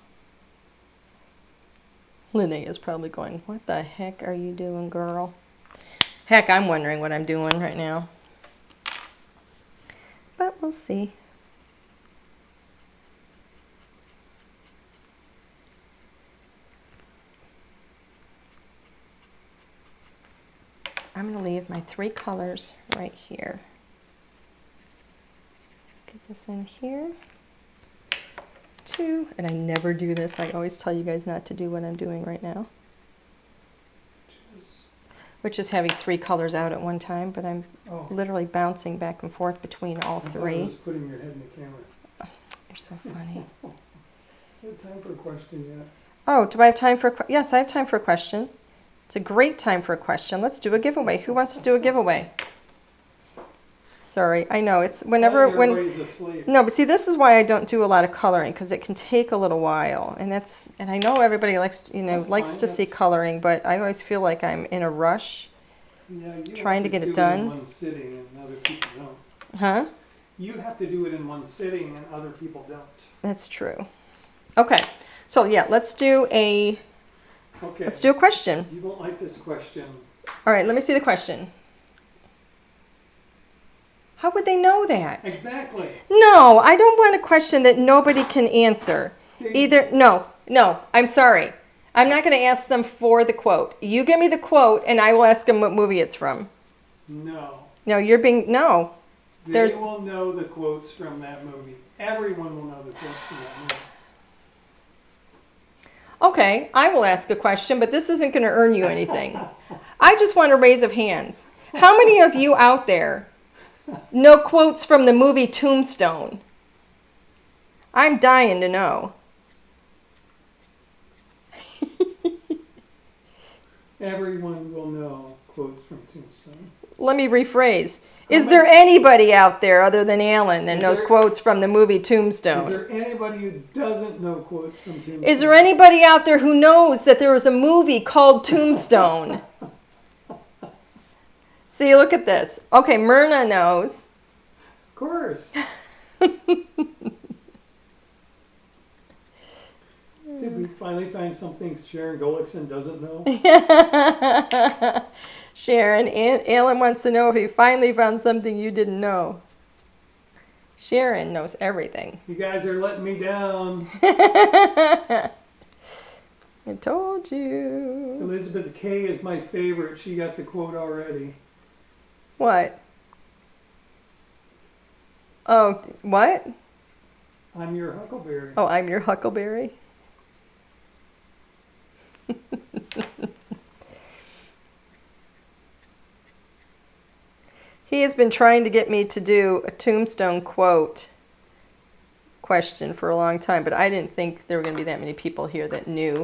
Linnea is probably going, what the heck are you doing, girl? Heck, I'm wondering what I'm doing right now. But we'll see. I'm going to leave my 3 colors right here. this in here. 2, and I never do this. I always tell you guys not to do what I'm doing right now, which is having 3 colors out at one time, but I'm literally bouncing back and forth between all 3. I was putting your head in the camera. You're so funny. Do you have time for a question yet? Oh, do I have time for yes, I have time for a question. It's a great time for a question. Let's do a giveaway. Who wants to do a giveaway? Sorry, I know it's Everybody's asleep. No, but see, this is why I don't do a lot of coloring, because it can take a little while, and I know everybody likes to see coloring, but I always feel like I'm in a rush, trying to get it done. You have to do it in one sitting, and other people don't. Huh? You have to do it in one sitting, and other people don't. That's true. Okay, so yeah, let's do a question. You won't like this question. All right, let me see the question. How would they know that? Exactly. No, I don't want a question that nobody can answer. No, I'm sorry. I'm not going to ask them for the quote. You give me the quote, and I will ask them what movie it's from. No. No, you're being, no. They will know the quotes from that movie. Everyone will know the quotes from that movie. Okay, I will ask a question, but this isn't going to earn you anything. I just want a raise of hands. How many of you out there know quotes from the movie Tombstone? I'm dying to know. Everyone will know quotes from Tombstone. Let me rephrase. Is there anybody out there other than Alan that knows quotes from the movie Tombstone? Is there anybody who doesn't know quotes from Tombstone? Is there anybody out there who knows that there was a movie called Tombstone? See, look at this. Okay, Myrna knows. Of course. Did we finally find something Sharon Gullickson doesn't know? Sharon, Alan wants to know if you finally found something you didn't know. Sharon knows everything. You guys are letting me down. I told you. Elizabeth K is my favorite. She got the quote already. What? Oh, what? I'm your huckleberry. Oh, I'm your huckleberry? He has been trying to get me to do a Tombstone quote question for a long time, but I didn't think there were going to be that many people here that knew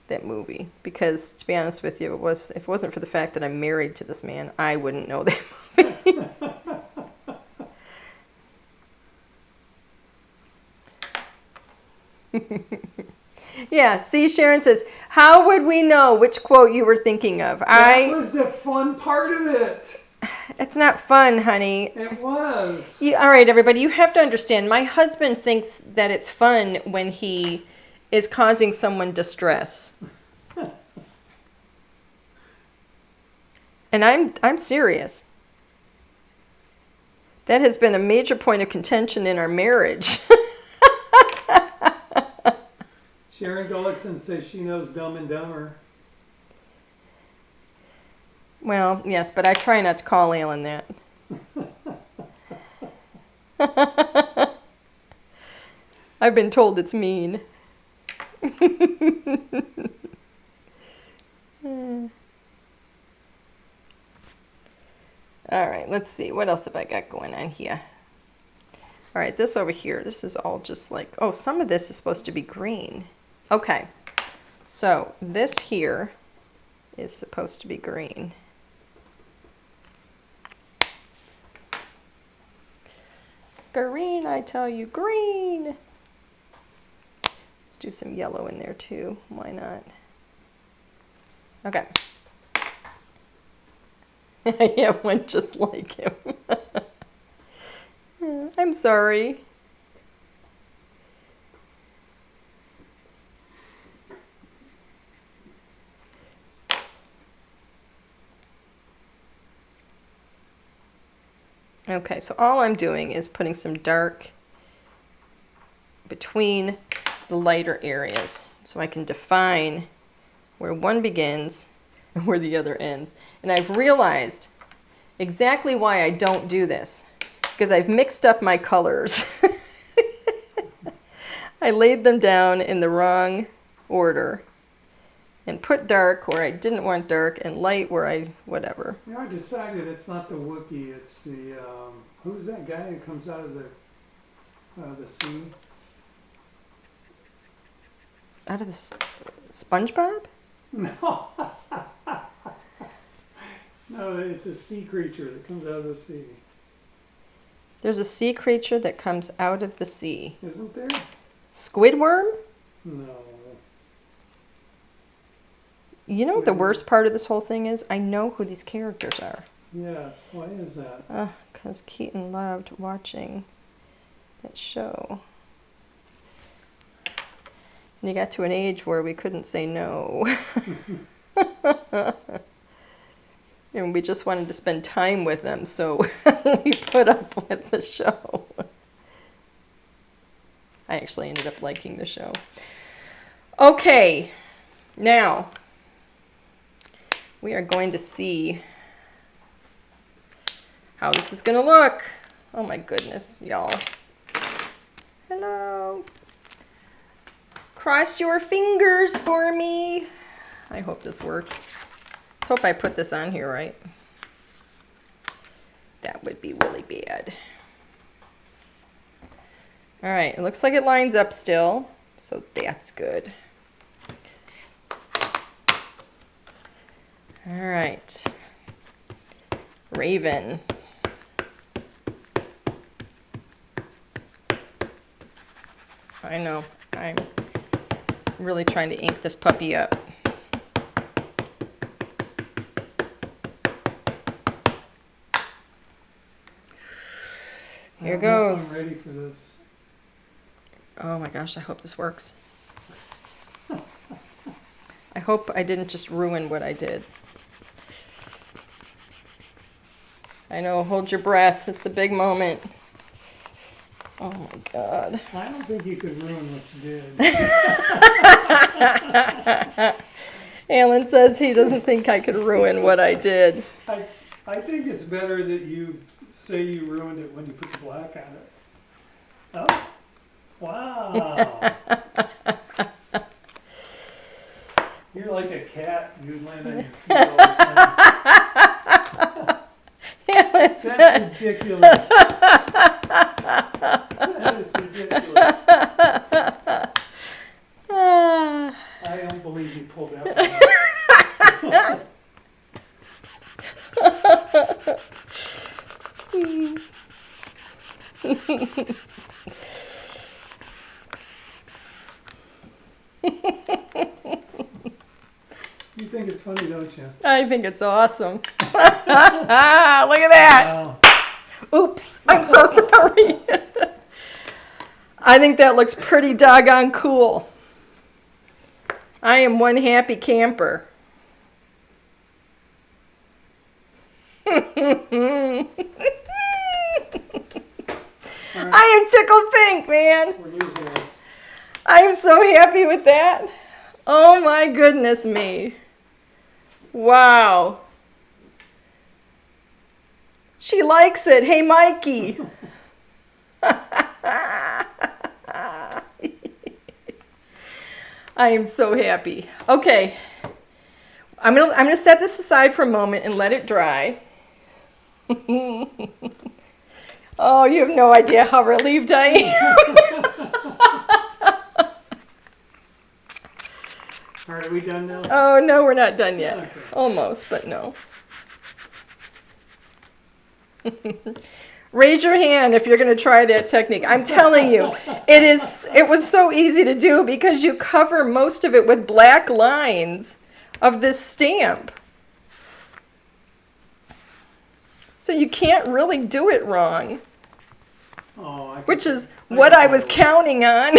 that movie. Because, to be honest with you, if it wasn't for the fact that I'm married to this man, I wouldn't know that movie. Yeah, see, Sharon says, how would we know which quote you were thinking of? That was the fun part of it. It's not fun, honey. It was. All right, everybody, you have to understand, my husband thinks that it's fun when he is causing someone distress. And I'm serious. That has been a major point of contention in our marriage. Sharon Gullickson says she knows Dumb and Dumber. Well, yes, but I try not to call Alan that. I've been told it's mean. All right, let's see. What else have I got going on here? All right, this over here, this is all just like, oh, some of this is supposed to be green. Okay, so this here is supposed to be green. Green, I tell you, green. Let's do some yellow in there too. Why not? Okay. I have one just like him. I'm sorry. Okay, so all I'm doing is putting some dark between the lighter areas so I can define where one begins and where the other ends. And I've realized exactly why I don't do this. because I've mixed up my colors. I laid them down in the wrong order and put dark where I didn't want dark and light where I, whatever. You know, I decided it's not the Wookiee, it's the, who's that guy that comes out of the sea? Out of the SpongeBob? No. No, it's a sea creature that comes out of the sea. There's a sea creature that comes out of the sea. Isn't there? Squidward? No. You know what the worst part of this whole thing is? I know who these characters are. Yes, why is that? Because Keaton loved watching that show. And you got to an age where we couldn't say no. And we just wanted to spend time with them, so we put up with the show. I actually ended up liking the show. Okay, now we are going to see how this is going to look. Oh my goodness, y'all. Hello. Cross your fingers for me. I hope this works. Let's hope I put this on here right. That would be really bad. All right, it looks like it lines up still, so that's good. All right, Raven. I know, I'm really trying to ink this puppy up. Here goes. I'm ready for this. Oh my gosh, I hope this works. I hope I didn't just ruin what I did. I know, hold your breath. It's the big moment. Oh my God. I don't think you could ruin what you did. Alan says he doesn't think I could ruin what I did. I think it's better that you say you ruined it when you put the black on it. Oh, wow. You're like a cat. You land on your feet all the time. Alan said, That's ridiculous. That is ridiculous. I don't believe you pulled that one. You think it's funny, don't you? I think it's awesome. Look at that. Wow. Oops, I'm so sorry. I think that looks pretty doggone cool. I am one happy camper. I am tickled pink, man. We're losing it. I am so happy with that. Oh my goodness me. Wow. She likes it. Hey, Mikey. I am so happy. Okay. I'm gonna set this aside for a moment and let it dry. Oh, you have no idea how relieved I am. All right, are we done now? Oh, no, we're not done yet. Okay. Almost, but no. Raise your hand if you're going to try that technique. I'm telling you, it was so easy to do because you cover most of it with black lines of this stamp. So you can't really do it wrong, Oh, which is what I was counting on.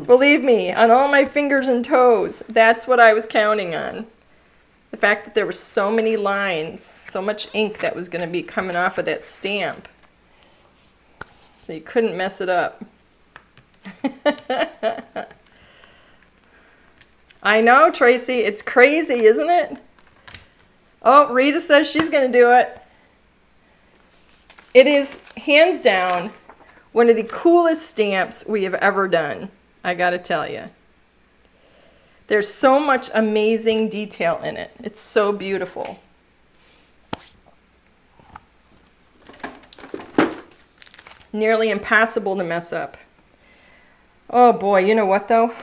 Believe me, on all my fingers and toes, that's what I was counting on. The fact that there were so many lines, so much ink that was going to be coming off of that stamp. So you couldn't mess it up. I know, Tracy, it's crazy, isn't it? Oh, Rita says she's going to do it. It is hands down one of the coolest stamps we have ever done, I gotta tell you. There's so much amazing detail in it. It's so beautiful. Nearly impossible to mess up. Oh boy, you know what though?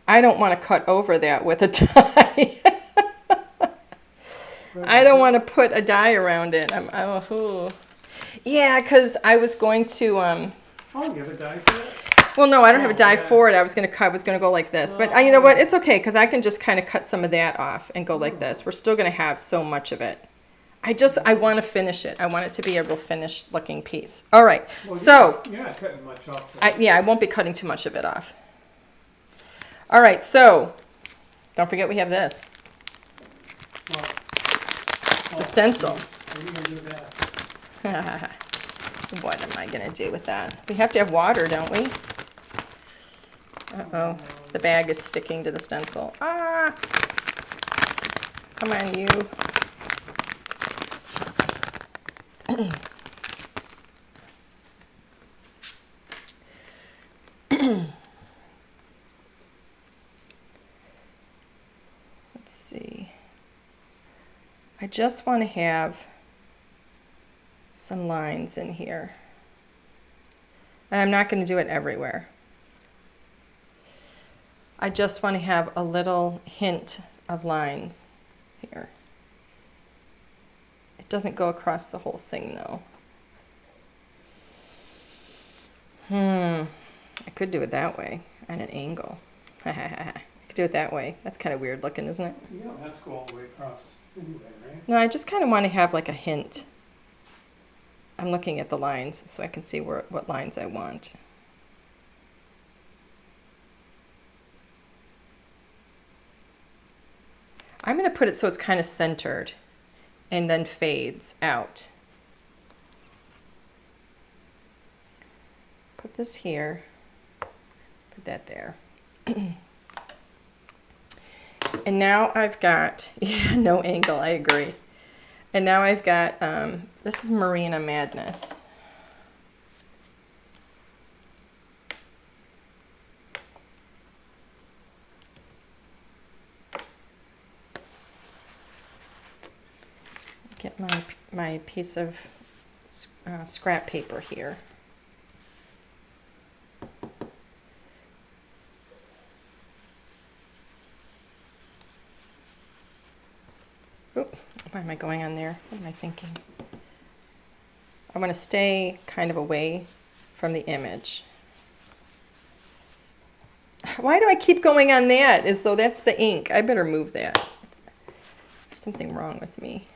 I don't want to cut over that with a die. I don't want to put a die around it. Ooh. Yeah, because I was going to. Oh, you have a die for it? Well, no, I don't have a die yeah. for it. I was going to go like this. But you know what? It's okay because I can just kind of cut some of that off and go like this. We're still going to have so much of it. I want to finish it. I want it to be a real finished looking piece. All right. Well, So, you're not cutting much off. I won't be cutting too much of it off. All right. So, don't forget we have this. The stencil. What are you going to do with that? What am I going to do with that? We have to have water, don't we? Uh-oh. The bag is sticking to the stencil. Ah! Come on, you. Let's see. I just want to have some lines in here. And I'm not going to do it everywhere. I just want to have a little hint of lines here. It doesn't go across the whole thing though. I could do it that way, at an angle. I could do it that way. That's kind of weird looking, isn't it? You don't have to go all the way across anyway, right? No, I just kind of want to have like a hint. I'm looking at the lines so I can see what lines I want. I'm going to put it so it's kind of centered and then fades out. Put this here, put that there. And now I've got, yeah, no angle, I agree. And now I've got, this is Marina Madness. Get my piece of scrap paper here. Oop, why am I going on there? What am I thinking? I want to stay kind of away from the image. Why do I keep going on that as though that's the ink? I better move that. There's something wrong with me.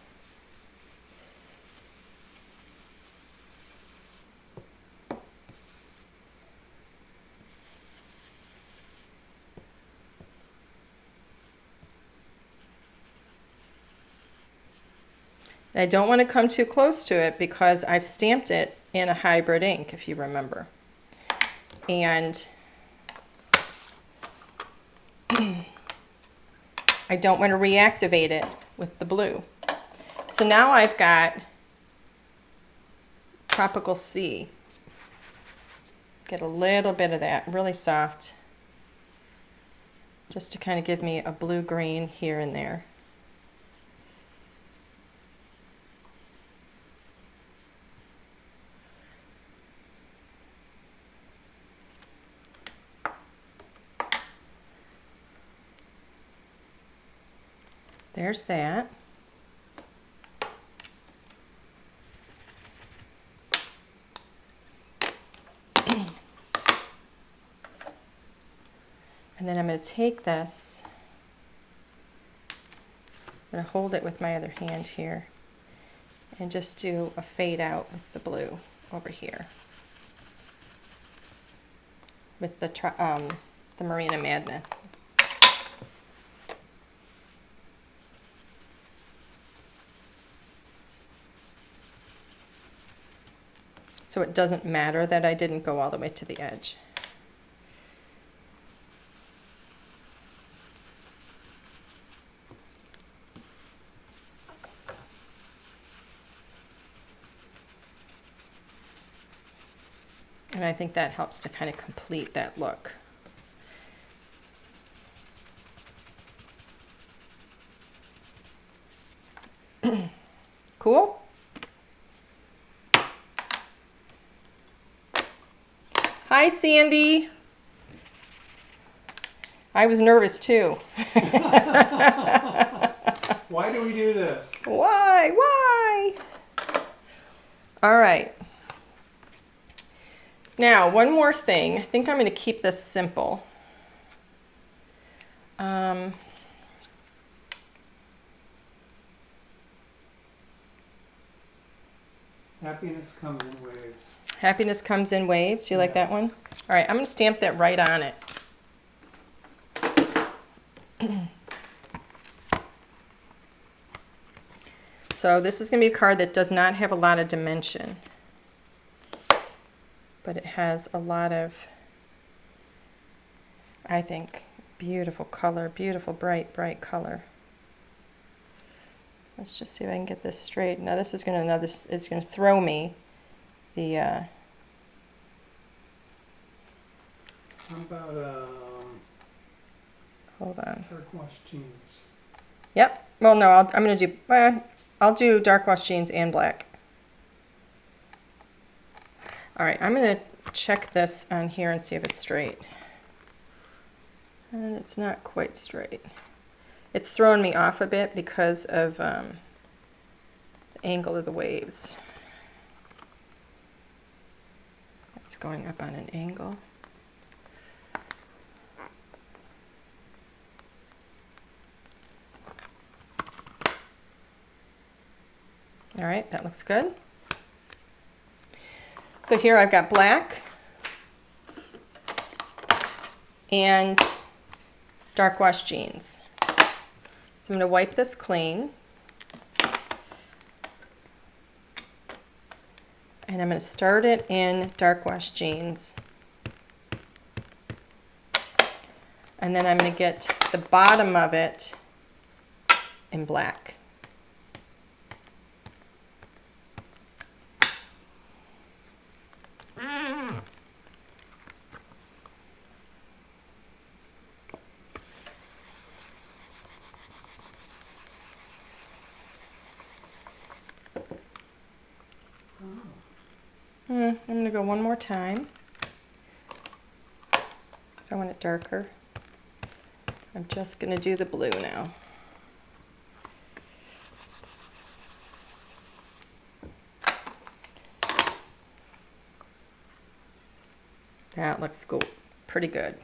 I don't want to come too close to it because I've stamped it in a hybrid ink, if you remember. And I don't want to reactivate it with the blue. So now I've got Tropical Sea. Get a little bit of that, really soft, just to kind of give me a blue-green here and there. There's that. And then I'm going to take this, I'm going to hold it with my other hand here and just do a fade out with the blue over here with the Marina Madness. So it doesn't matter that I didn't go all the way to the edge. And I think that helps to kind of complete that look. Cool? Hi, Sandy. I was nervous too. Why do we do this? Why? Why? All right. Now, one more thing. I think I'm going to keep this simple. Happiness comes in waves. Happiness comes in waves. You like that one? All right, I'm going to stamp that right on it. So this is going to be a card that does not have a lot of dimension, but it has a lot of, I think, beautiful color, beautiful bright, bright color. Let's just see if I can get this straight. Now this is going to throw me the How about hold on. dark wash jeans? Yep. Well, no, I'm going to do I'll do dark wash jeans and black. All right, I'm going to check this on here and see if it's straight. And it's not quite straight. It's throwing me off a bit because of the angle of the waves. It's going up on an angle. All right, that looks good. So here I've got black and dark wash jeans. So I'm going to wipe this clean. And I'm going to start it in dark wash jeans. And then I'm going to get the bottom of it in black. I'm going to go one more time. So I want it darker. I'm just going to do the blue now. That looks cool. Pretty good.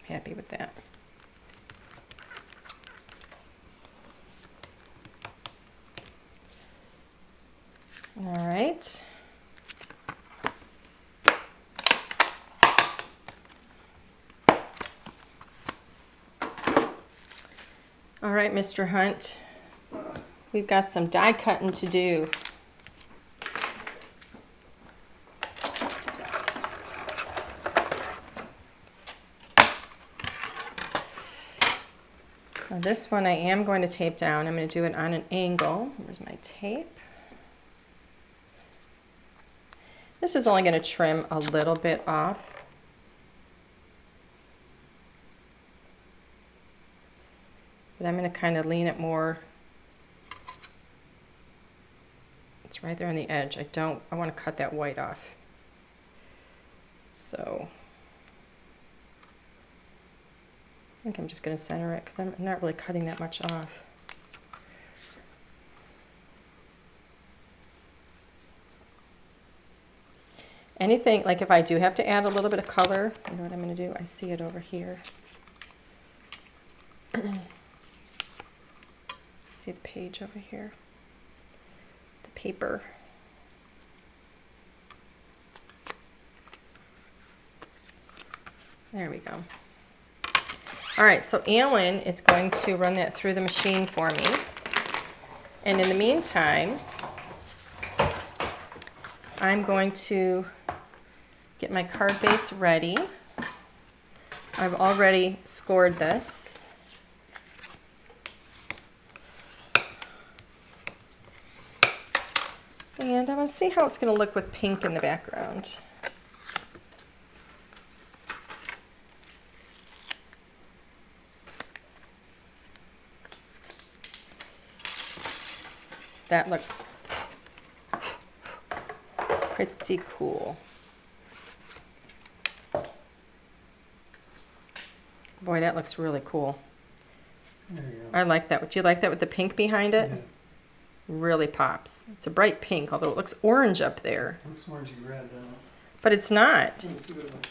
Happy with that. All right. All right, Mr. Hunt, we've got some die cutting to do. Now this one I am going to tape down. I'm going to do it on an angle. Where's my tape? This is only going to trim a little bit off. But I'm going to kind of lean it more. It's right there on the edge. I want to cut that white off. So I think I'm just going to center it because I'm not really cutting that much off. Anything, like if I do have to add a little bit of color, you know what I'm going to do? I see it over here. See the page over here? The paper. There we go. All right, so Alan is going to run that through the machine for me. And in the meantime, I'm going to get my card base ready. I've already scored this. And I want to see how it's going to look with pink in the background. that looks pretty cool. Boy, that looks really cool. There you go. I like that. Do you like that with the pink behind it? Yeah. Really pops. It's a bright pink, although it looks orange up there. Looks orangey red, doesn't it? But it's not.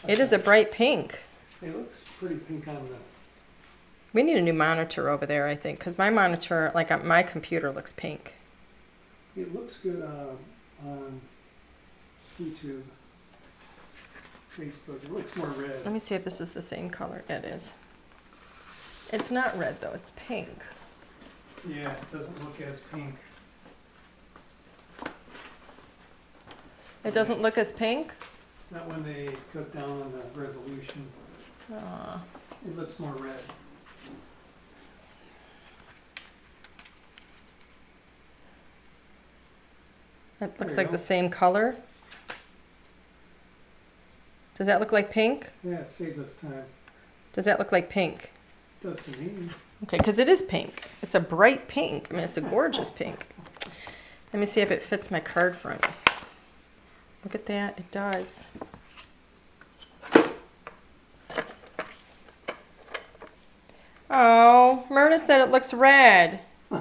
It is a bright pink. It looks pretty pink on the. We need a new monitor over there, I think, because my monitor, like my computer, looks pink. It looks good on YouTube, Facebook. It looks more red. Let me see if this is the same color. It is. It's not red, though. It's pink. Yeah, it doesn't look as pink. It doesn't look as pink? Not when they cut down on the resolution. Aw. It looks more red. That There looks you like go. the same color. Does that look like pink? Yeah, it saves us time. Does that look like pink? It does to me. Okay, because it is pink. It's a bright pink. I mean, it's a gorgeous pink. Let me see if it fits my card front. Look at that. It does. Oh, Myrna said it looks red. All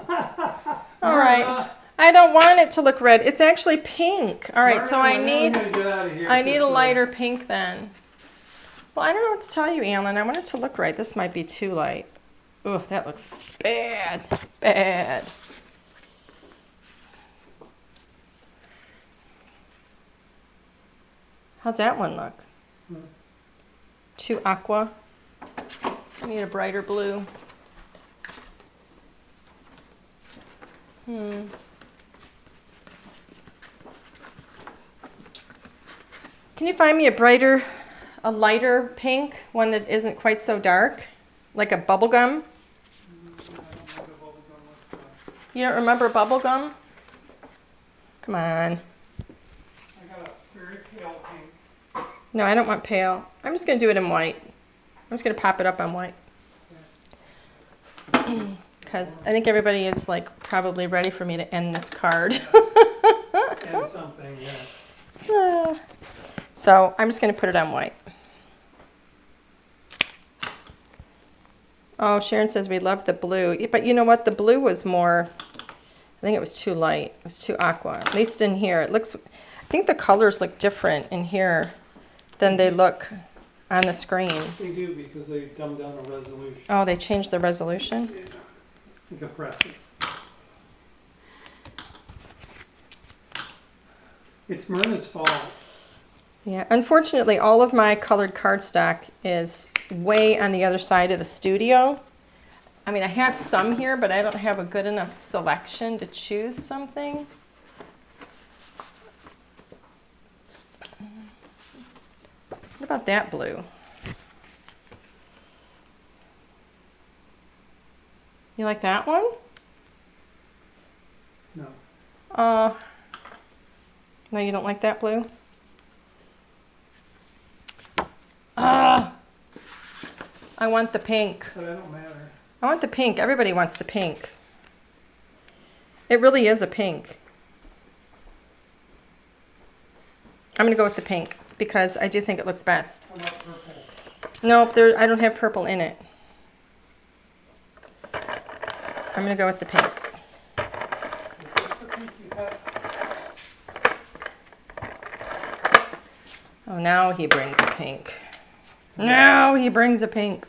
right. I don't want it to look red. It's actually pink. All right, so I need a lighter pink then. Well, I don't know what to tell you, Alan. I want it to look right. This might be too light. Ugh, that looks bad. Bad. How's that one look? Too aqua. I need a brighter blue. Can you find me a lighter pink, one that isn't quite so dark, like a bubble gum? You don't remember bubble gum? Come on. I got a very pale pink. No, I don't want pale. I'm just going to do it in white. I'm just going to pop it up on white. Because I think everybody is like probably ready for me to end this card. And something, yeah. So I'm just going to put it on white. Oh, Sharon says we love the blue. But you know what? The blue was more, I think it was too light. It was too aqua. At least in here. It looks, I think the colors look different in here than they look on the screen. They do because they dumbed down the resolution. Oh, they changed the resolution? Yeah. You can press it. It's Myrna's fault. Yeah, unfortunately, all of my colored cardstock is way on the other side of the studio. I mean, I have some here, but I don't have a good enough selection to choose something. What about that blue? You like that one? No. No, you don't like that blue? I want the pink. But it don't matter. I want the pink. Everybody wants the pink. It really is a pink. I'm going to go with the pink because I do think it looks best. How about purple? Nope, I don't have purple in it. I'm going to go with the pink. Is this the pink you have? Oh, now he brings a pink. Now he brings a pink.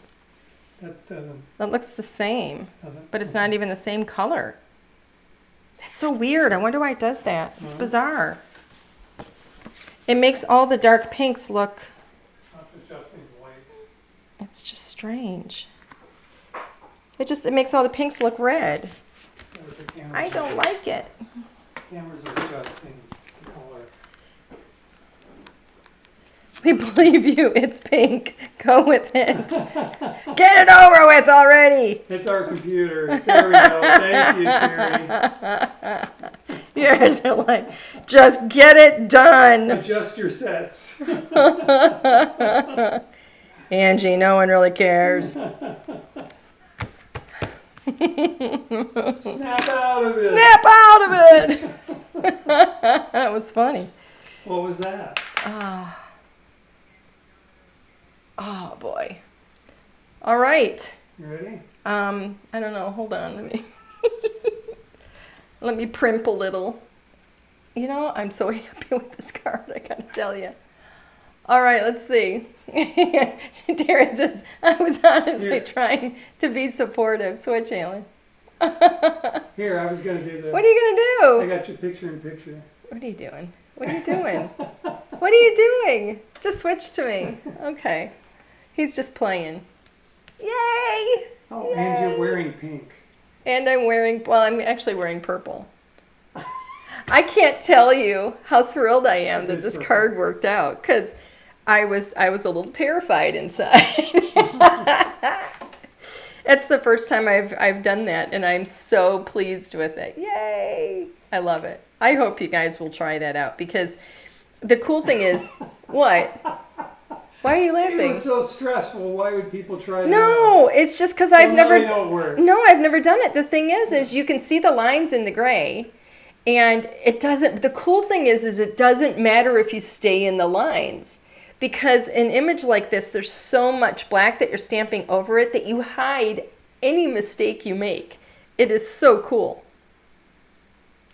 That That looks the same, doesn't. but it's not even the same color. That's so weird. I wonder why it does that. It's bizarre. It makes all the dark pinks look, That's adjusting the light. it's just strange. It makes all the pinks look red. There's the cameras. I don't like it. Cameras are adjusting the color. We believe you. It's pink. Go with it. Get it over with already. It's our computers. There we go. Thank you, Terry. Yours are like, just get it done. Adjust your sets. Angie, no one really cares. Snap out of it. Snap out of it. That was funny. What was that? Oh boy. All right. You ready? I don't know. Hold on. Let me primp a little. You know, I'm so happy with this card, I gotta tell you. All right, let's see. Darren says, I was honestly trying to be supportive. Switch, Alan. Here, I was going to do the... What are you going to I do? got your picture in picture. What are you doing? What are you doing? What are you doing? Just switch to me. Okay. He's just playing. Yay! Oh, Yay! and you're wearing pink. And I'm actually wearing purple. I can't tell you how thrilled I am that this card worked out, because I was a little terrified inside. It's the first time I've done that, and I'm so pleased with it. Yay! I love it. I hope you guys will try that out, because the cool thing is, what? Why are you laughing? It was so stressful. Why would people try that? No, it's just because I've never done it. The thing is you can see the lines in the gray, and it doesn't. The cool thing is it doesn't matter if you stay in the lines, because an image like this, there's so much black that you're stamping over it that you hide any mistake you make. It is so cool.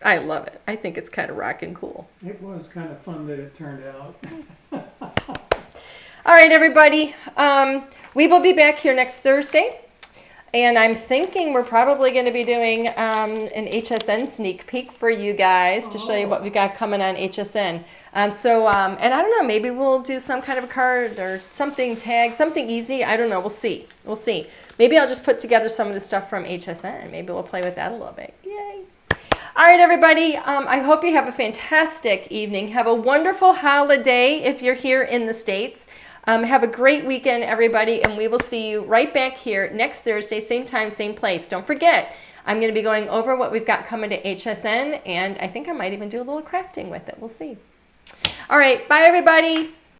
I love it. I think it's kind of rockin' cool. It was kind of fun that it turned out. All right, everybody. We will be back here next Thursday. And I'm thinking we're probably going to be doing an HSN sneak peek for you guys to show you what we've got coming on HSN. And I don't know, maybe we'll do some kind of a card or something, tag, something easy. I don't know. We'll see. We'll see. Maybe I'll just put together some of the stuff from HSN. Maybe we'll play with that a little bit. Yay. All right, everybody. I hope you have a fantastic evening. Have a wonderful holiday if you're here in the States. Have a great weekend, everybody, and we will see you right back here next Thursday, same time, same place. Don't forget, I'm going to be going over what we've got coming to HSN, and I think I might even do a little crafting with it. We'll see. All right, bye, everybody.